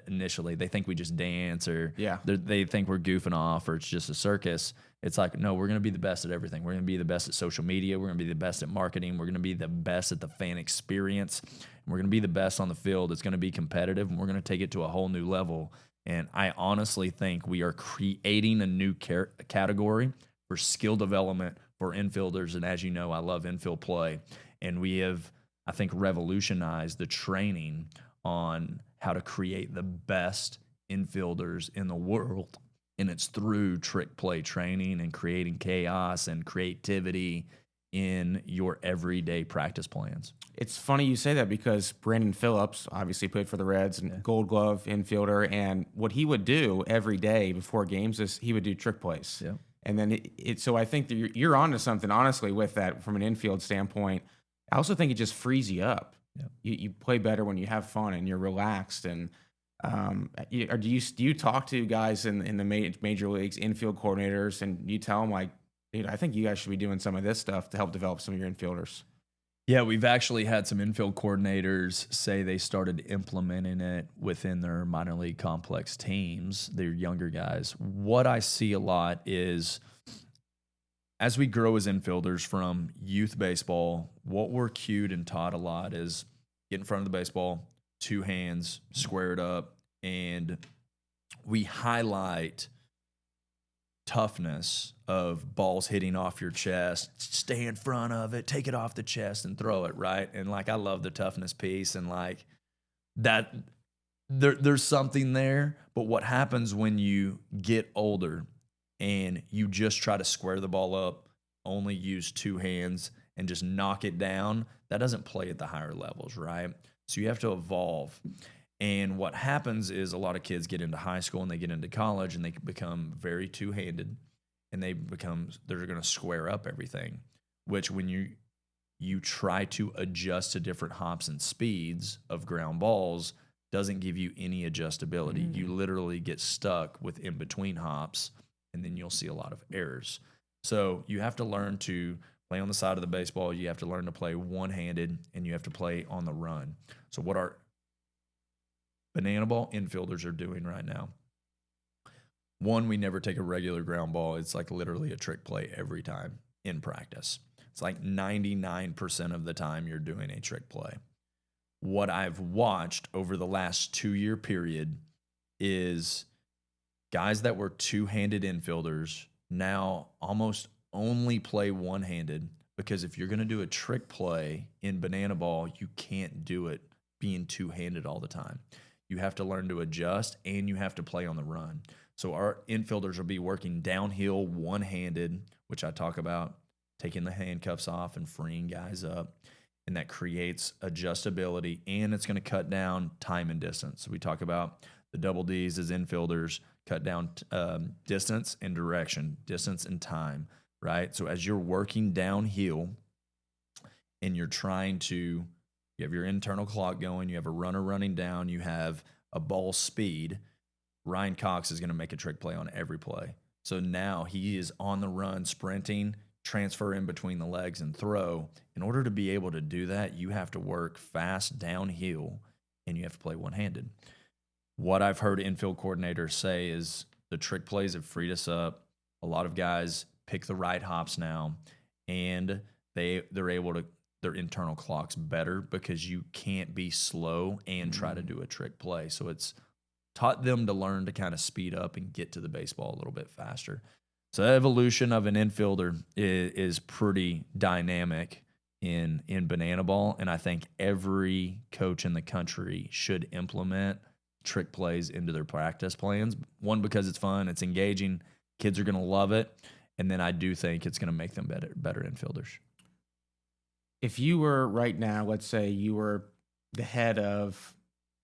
initially, they think we just dance, or they think we're goofing off, or it's just a circus. It's like, no, we're going to be the best at everything. We're going to be the best at social media. We're going to be the best at marketing. We're going to be the best at the fan experience. And we're going to be the best on the field. It's going to be competitive, and we're going to take it to a whole new level. And I honestly think we are creating a new category for skill development for infielders. And as you know, I love infield play. And we have, I think, revolutionized the training on how to create the best infielders in the world. And it's through trick play training and creating chaos and creativity in your everyday practice plans. It's funny you say that because Brandon Phillips obviously played for the Reds and Gold Glove infielder, and what he would do every day before games is he would do trick plays. Yeah. And then so I think that you're onto something honestly with that from an infield standpoint. I also think it just frees you up. Yeah. You play better when you have fun and you're relaxed. And do you talk to guys in the major leagues, infield coordinators, and you tell them like, dude, I think you guys should be doing some of this stuff to help develop some of your infielders? Yeah, we've actually had some infield coordinators say they started implementing it within their minor league complex teams, their younger guys. What I see a lot is as we grow as infielders from youth baseball, what we're cued and taught a lot is get in front of the baseball, two hands, square it up, and we highlight toughness of balls hitting off your chest, stay in front of it, take it off the chest and throw it, right? And like I love the toughness piece and like that there's something there, but what happens when you get older and you just try to square the ball up, only use two hands and just knock it down, that doesn't play at the higher levels, right? So you have to evolve. And what happens is a lot of kids get into high school and they get into college and they become very two-handed and they're going to square up everything, which when you try to adjust to different hops and speeds of ground balls doesn't give you any adjustability. You literally get stuck with in-between hops and then you'll see a lot of errors. So you have to learn to play on the side of the baseball. You have to learn to play one-handed and you have to play on the run. So what our banana ball infielders are doing right now. One, we never take a regular ground ball. It's like literally a trick play every time in practice. It's like 99% of the time you're doing a trick play. What I've watched over the last 2-year period is guys that were two-handed infielders now almost only play one-handed because if you're going to do a trick play in banana ball, you can't do it being two-handed all the time. You have to learn to adjust, and you have to play on the run. So our infielders will be working downhill one-handed, which I talk about, taking the handcuffs off and freeing guys up, and that creates adjustability, and it's going to cut down time and distance. So we talk about the double Ds as infielders, cut down distance and direction, distance and time, right? So as you're working downhill and you're trying to you have your internal clock going. You have a runner running down. You have a ball speed. Ryan Cox is going to make a trick play on every play. So now he is on the run, sprinting, transfer in between the legs, and throw. In order to be able to do that, you have to work fast downhill, and you have to play one-handed. What I've heard infield coordinators say is the trick plays have freed us up. A lot of guys pick the right hops now, and they're able to their internal clocks better because you can't be slow and try to do a trick play. So it's taught them to learn to kind of speed up and get to the baseball a little bit faster. So the evolution of an infielder is pretty dynamic in banana ball, and I think every coach in the country should implement trick plays into their practice plans. One, because it's fun, it's engaging, kids are going to love it, and then I do think it's going to make them better infielders. If you were right now, let's say you were the head of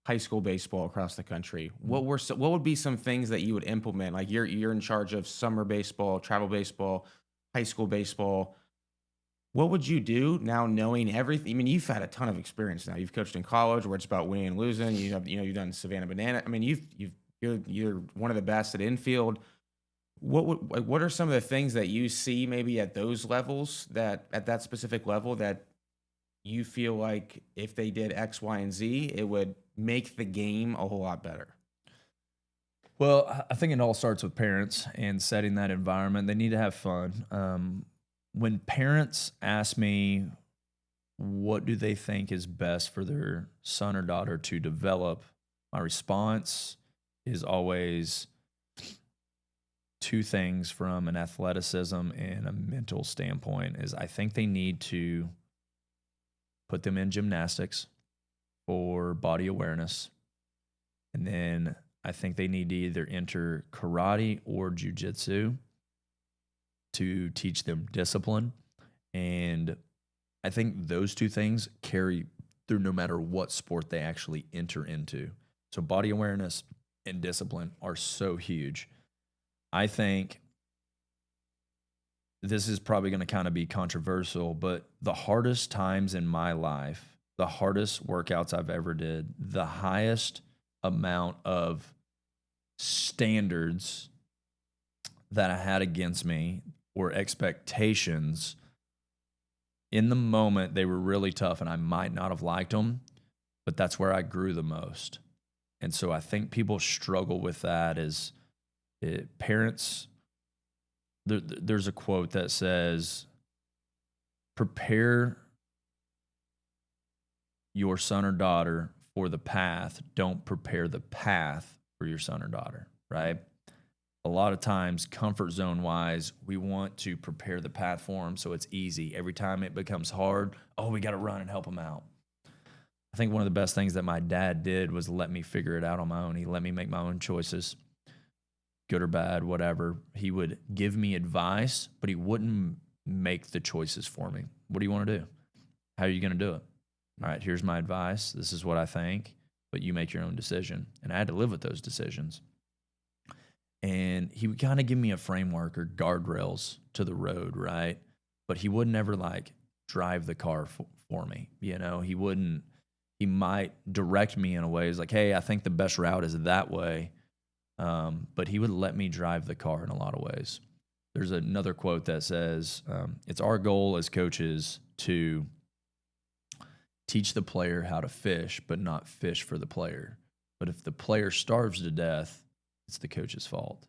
high school baseball across the country, what would be some things that you would implement? Like you're in charge of summer baseball, travel baseball, high school baseball. What would you do now, knowing everything? I mean, you've had a ton of experience now. You've coached in college, where it's about winning and losing. You've done Savannah Bananas. I mean, you're one of the best at infield. What are some of the things that you see maybe at those levels, that at that specific level, that you feel like if they did X, Y, and Z, it would make the game a whole lot better? Well, I think it all starts with parents and setting that environment. They need to have fun. When parents ask me what do they think is best for their son or daughter to develop, my response is always two things from an athleticism and a mental standpoint. Is I think they need to put them in gymnastics for body awareness. And then I think they need to either enter karate or jujitsu to teach them discipline. And I think those two things carry through no matter what sport they actually enter into. So body awareness and discipline are so huge. I think this is probably going to kind of be controversial, but the hardest times in my life, the hardest workouts I've ever did, the highest amount of standards that I had against me or expectations, in the moment they were really tough and I might not have liked them, but that's where I grew the most. And so I think people struggle with that as parents. There's a quote that says, prepare your son or daughter for the path. Don't prepare the path for your son or daughter, right? A lot of times, comfort zone wise, we want to prepare the path for them so it's easy. Every time it becomes hard, oh, we got to run and help them out. I think one of the best things that my dad did was let me figure it out on my own. He let me make my own choices, good or bad, whatever. He would give me advice, but he wouldn't make the choices for me. What do you want to do? How are you going to do it? All right, here's my advice. This is what I think, but you make your own decision. And I had to live with those decisions. And he would kind of give me a framework or guardrails to the road, right? But he would never like drive the car for me. You know, he might direct me in a way. He's like, hey, I think the best route is that way. But he would let me drive the car in a lot of ways. There's another quote that says, it's our goal as coaches to teach the player how to fish, but not fish for the player. But if the player starves to death, it's the coach's fault.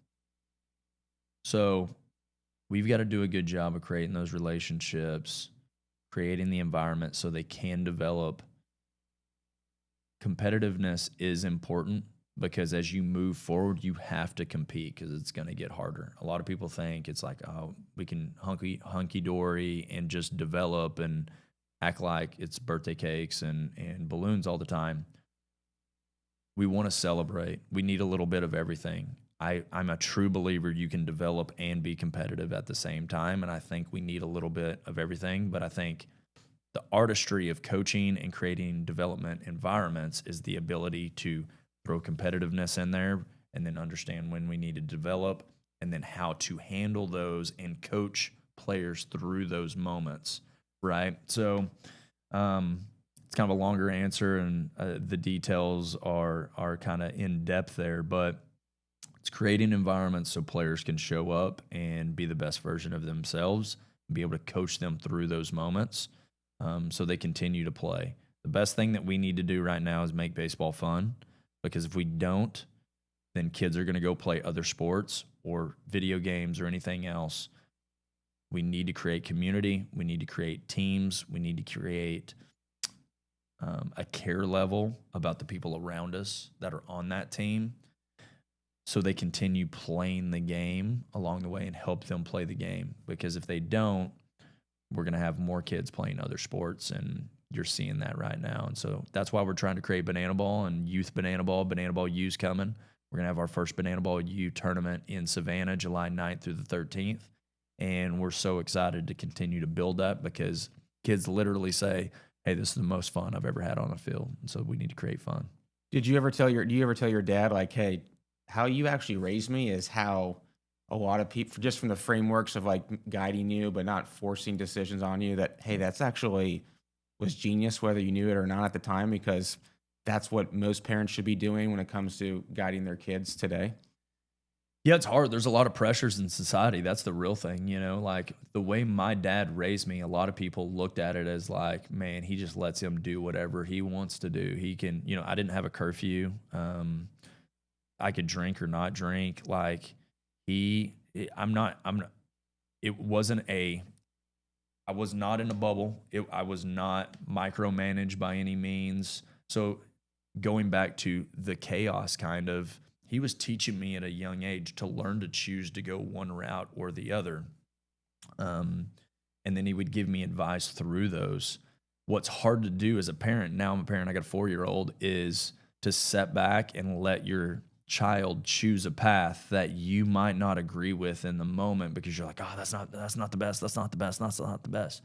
So we've got to do a good job of creating those relationships, creating the environment so they can develop. Competitiveness is important because as you move forward, you have to compete because it's going to get harder. A lot of people think it's like, oh, we can hunky-dory and just develop and act like it's birthday cakes and balloons all the time. We want to celebrate. We need a little bit of everything. I'm a true believer you can develop and be competitive at the same time, and I think we need a little bit of everything, but I think the artistry of coaching and creating development environments is the ability to throw competitiveness in there and then understand when we need to develop and then how to handle those and coach players through those moments, right? So it's kind of a longer answer, and the details are kind of in depth there, but it's creating environments so players can show up and be the best version of themselves and be able to coach them through those moments so they continue to play. The best thing that we need to do right now is make baseball fun, because if we don't, then kids are going to go play other sports or video games or anything else. We need to create community. We need to create teams. We need to create a care level about the people around us that are on that team so they continue playing the game along the way and help them play the game. Because if they don't, we're going to have more kids playing other sports, and you're seeing that right now. And so that's why we're trying to create Banana Ball and Youth Banana Ball U's coming. We're going to have our first Banana Ball U tournament in Savannah, July 9th through the 13th. And we're so excited to continue to build that because kids literally say, hey, this is the most fun I've ever had on a field. And so we need to create fun. Do you ever tell your dad, like, hey, how you actually raised me is how a lot of people, just from the frameworks of like guiding you, but not forcing decisions on you, that, hey, that's actually was genius, whether you knew it or not at the time, because that's what most parents should be doing when it comes to guiding their kids today? Yeah, it's hard. There's a lot of pressures in society. That's the real thing, you know, like the way my dad raised me, a lot of people looked at it as like, man, he just lets him do whatever he wants to do. He can, you know, I didn't have a curfew. I could drink or not drink. Like I was not in a bubble. I was not micromanaged by any means. So going back to the chaos kind of, he was teaching me at a young age to learn to choose to go one route or the other. And then he would give me advice through those. What's hard to do as a parent, now I'm a parent, I got a 4-year-old, is to set back and let your child choose a path that you might not agree with in the moment, because you're like, oh, that's not the best, that's not the best, that's not the best.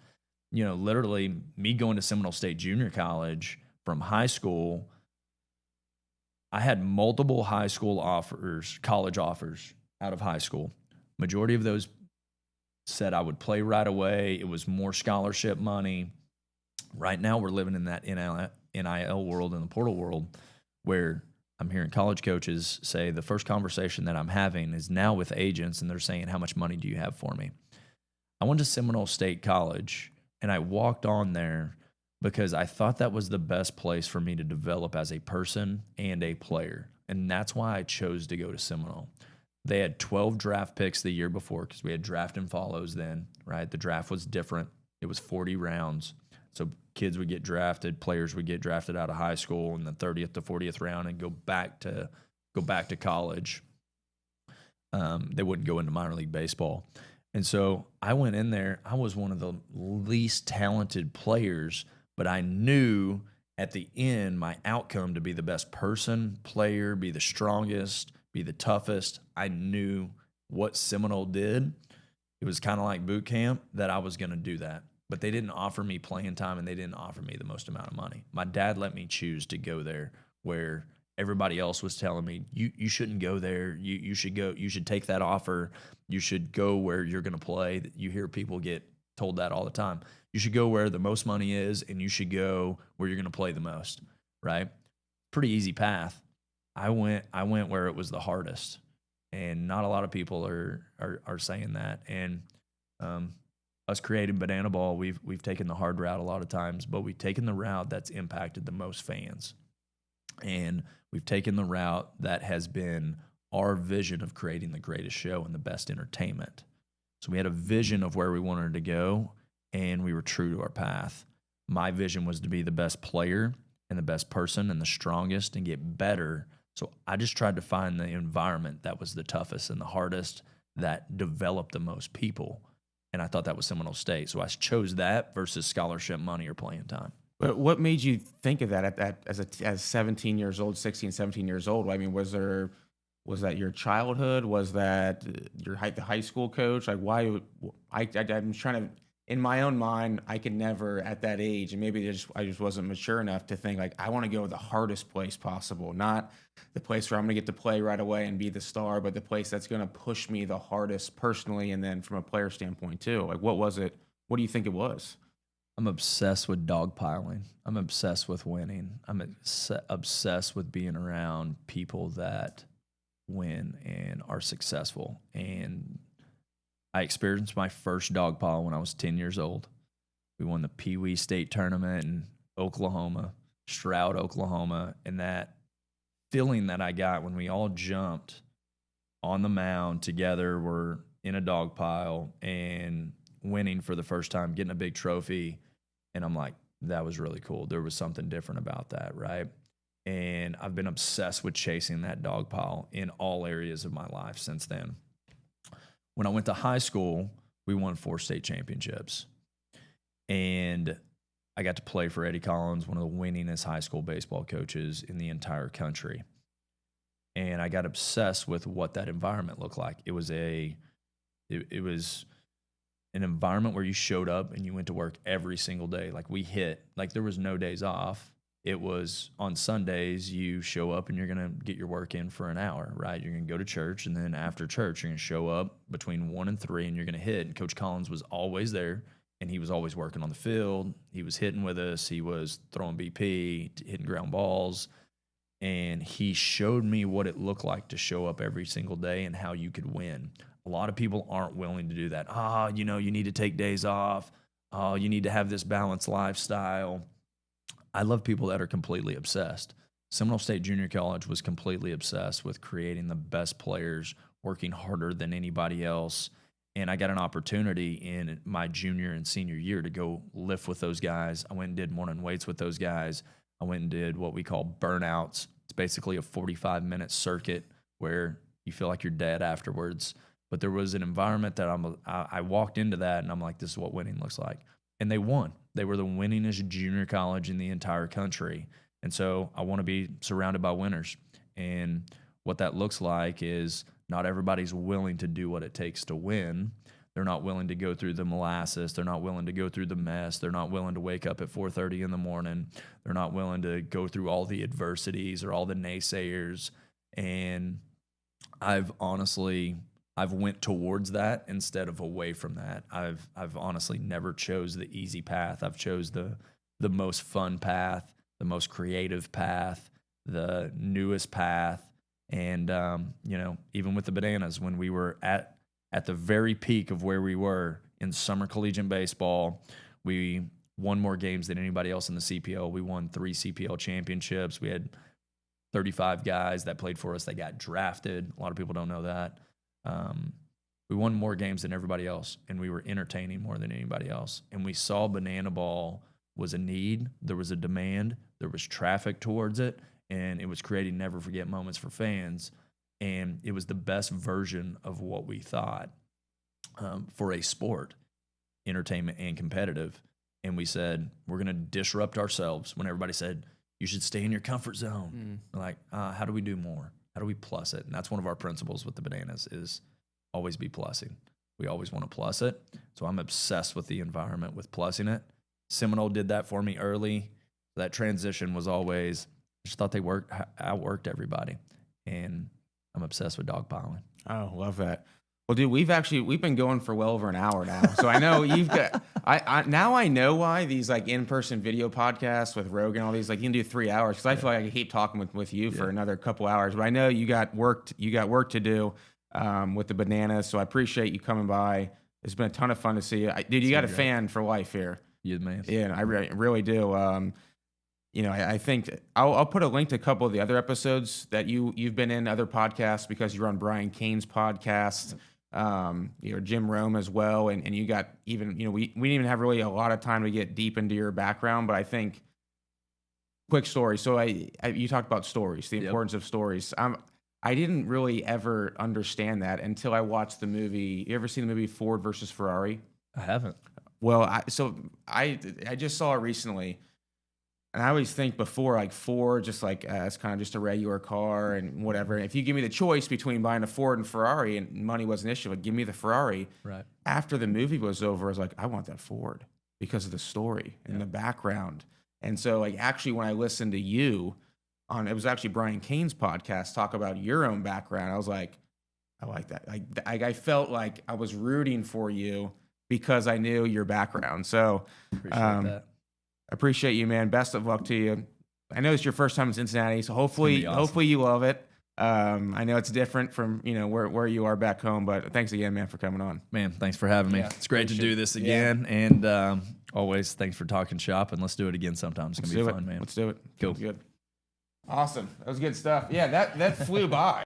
You know, literally me going to Seminole State Junior College from high school, I had multiple high school offers, college offers out of high school. Majority of those said I would play right away. It was more scholarship money. Right now, we're living in that NIL world and the portal world where I'm hearing college coaches say the first conversation that I'm having is now with agents, and they're saying, how much money do you have for me? I went to Seminole State College, and I walked on there because I thought that was the best place for me to develop as a person and a player. And that's why I chose to go to Seminole. They had 12 draft picks the year before, because we had draft and follows then, right? The draft was different. It was 40 rounds. So kids would get drafted, players would get drafted out of high school in the 30th to 40th round and go back to college. They wouldn't go into minor league baseball. And so I went in there. I was one of the least talented players, but I knew at the end my outcome to be the best person, player, be the strongest, be the toughest. I knew what Seminole did. It was kind of like boot camp, that I was going to do that. But they didn't offer me playing time, and they didn't offer me the most amount of money. My dad let me choose to go there, where everybody else was telling me, you shouldn't go there. You should go. You should take that offer. You should go where you're going to play. You hear people get told that all the time. You should go where the most money is, and you should go where you're going to play the most, right? Pretty easy path. I went where it was the hardest, and not a lot of people are saying that. And us creating Banana Ball, we've taken the hard route a lot of times, but we've taken the route that's impacted the most fans, and we've taken the route that has been our vision of creating the greatest show and the best entertainment. So we had a vision of where we wanted to go, and we were true to our path. My vision was to be the best player and the best person and the strongest and get better. So I just tried to find the environment that was the toughest and the hardest, that developed the most people. And I thought that was Seminole State. So I chose that versus scholarship money or playing time. But what made you think of that at that as 17 years old, 16, 17 years old? I mean, was that your childhood? Was that the high school coach? Like, why? I'm trying to, in my own mind, I could never at that age, and maybe I just wasn't mature enough to think like, I want to go to the hardest place possible, not the place where I'm going to get to play right away and be the star, but the place that's going to push me the hardest personally, and then from a player standpoint too. Like, what was it? What do you think it was? I'm obsessed with dogpiling. I'm obsessed with winning. I'm obsessed with being around people that win and are successful. And I experienced my first dogpile when I was 10 years old. We won the Pee Wee State Tournament in Oklahoma, Stroud, Oklahoma. And that feeling that I got when we all jumped on the mound together, we're in a dogpile and winning for the first time, getting a big trophy. And I'm like, that was really cool. There was something different about that, right? And I've been obsessed with chasing that dogpile in all areas of my life since then. When I went to high school, we won 4 state championships. And I got to play for Eddie Collins, one of the winningest high school baseball coaches in the entire country. And I got obsessed with what that environment looked like. It was it was an environment where you showed up and you went to work every single day. Like, we hit, like, there was no days off. It was on Sundays, you show up and you're going to get your work in for an hour, right? You're going to go to church, and then after church, you're going to show up between 1 and 3 and you're going to hit. And Coach Collins was always there, and he was always working on the field. He was hitting with us. He was throwing BP, hitting ground balls. And he showed me what it looked like to show up every single day and how you could win. A lot of people aren't willing to do that. You need to take days off. You need to have this balanced lifestyle. I love people that are completely obsessed. Seminole State Junior College was completely obsessed with creating the best players, working harder than anybody else. And I got an opportunity in my junior and senior year to go lift with those guys. I went and did morning weights with those guys. I went and did what we call burnouts. It's basically a 45-minute circuit where you feel like you're dead afterwards. But there was an environment that I walked into that and I'm like, this is what winning looks like. And they won. They were the winningest junior college in the entire country. And so I want to be surrounded by winners. And what that looks like is not everybody's willing to do what it takes to win. They're not willing to go through the molasses. They're not willing to go through the mess. They're not willing to wake up at 4:30 in the morning. They're not willing to go through all the adversities or all the naysayers. And I've went towards that instead of away from that. I've honestly never chose the easy path. I've chose the most fun path, the most creative path, the newest path. And, even with the Bananas, when we were at the very peak of where we were in summer collegiate baseball, we won more games than anybody else in the CPL. We won 3 CPL championships. We had 35 guys that played for us that got drafted. A lot of people don't know that. We won more games than everybody else, and we were entertaining more than anybody else. And we saw banana ball was a need. There was a demand. There was traffic towards it, and it was creating never forget moments for fans. And it was the best version of what we thought for a sport, entertainment and competitive. And we said, we're going to disrupt ourselves. When everybody said, you should stay in your comfort zone. We're like, how do we do more? How do we plus it? And that's one of our principles with the Bananas is always be plussing. We always want to plus it. So I'm obsessed with the environment, with plussing it. Seminole did that for me early. That transition was always, I just thought they outworked everybody. And I'm obsessed with dogpiling. Oh, love that. Well, dude, we've been going for well over an hour now. So I know you've got, now I know why these like in-person video podcasts with Rogan, all these, like you can do 3 hours. Cause I feel like I keep talking with you for another couple hours, but I know you got work to do, with the Bananas. So I appreciate you coming by. It's been a ton of fun to see you. Dude, you got a fan for life here. You the man. Yeah, I really do. I think I'll put a link to a couple of the other episodes that you've been in, other podcasts, because you're on Brian Kane's podcast, Jim Rome as well. And you got even, we didn't even have really a lot of time to get deep into your background, but I think quick story. So you talked about stories, the importance of stories. I didn't really ever understand that until I watched the movie. You ever seen the movie Ford versus Ferrari? I haven't. Well, I just saw it recently. And I always think before, like Ford, just like it's kind of just a regular car and whatever. And if you give me the choice between buying a Ford and Ferrari, and money was an issue, like give me the Ferrari. Right. After the movie was over, I was like, I want that Ford because of the story and the background. And so, like, actually, when I listened to you it was actually Brian Kane's podcast, talk about your own background, I was like, I like that. I felt like I was rooting for you because I knew your background. So, appreciate that. Appreciate you, man. Best of luck to you. I know it's your first time in Cincinnati, so hopefully you love it. I know it's different from where you are back home, but thanks again, man, for coming on. Man, thanks for having me. It's great to do this again, and always thanks for talking shop. And let's do it again sometime. It's gonna be fun, man. Let's do it. Cool. Good. Awesome. That was good stuff. Yeah, that flew by.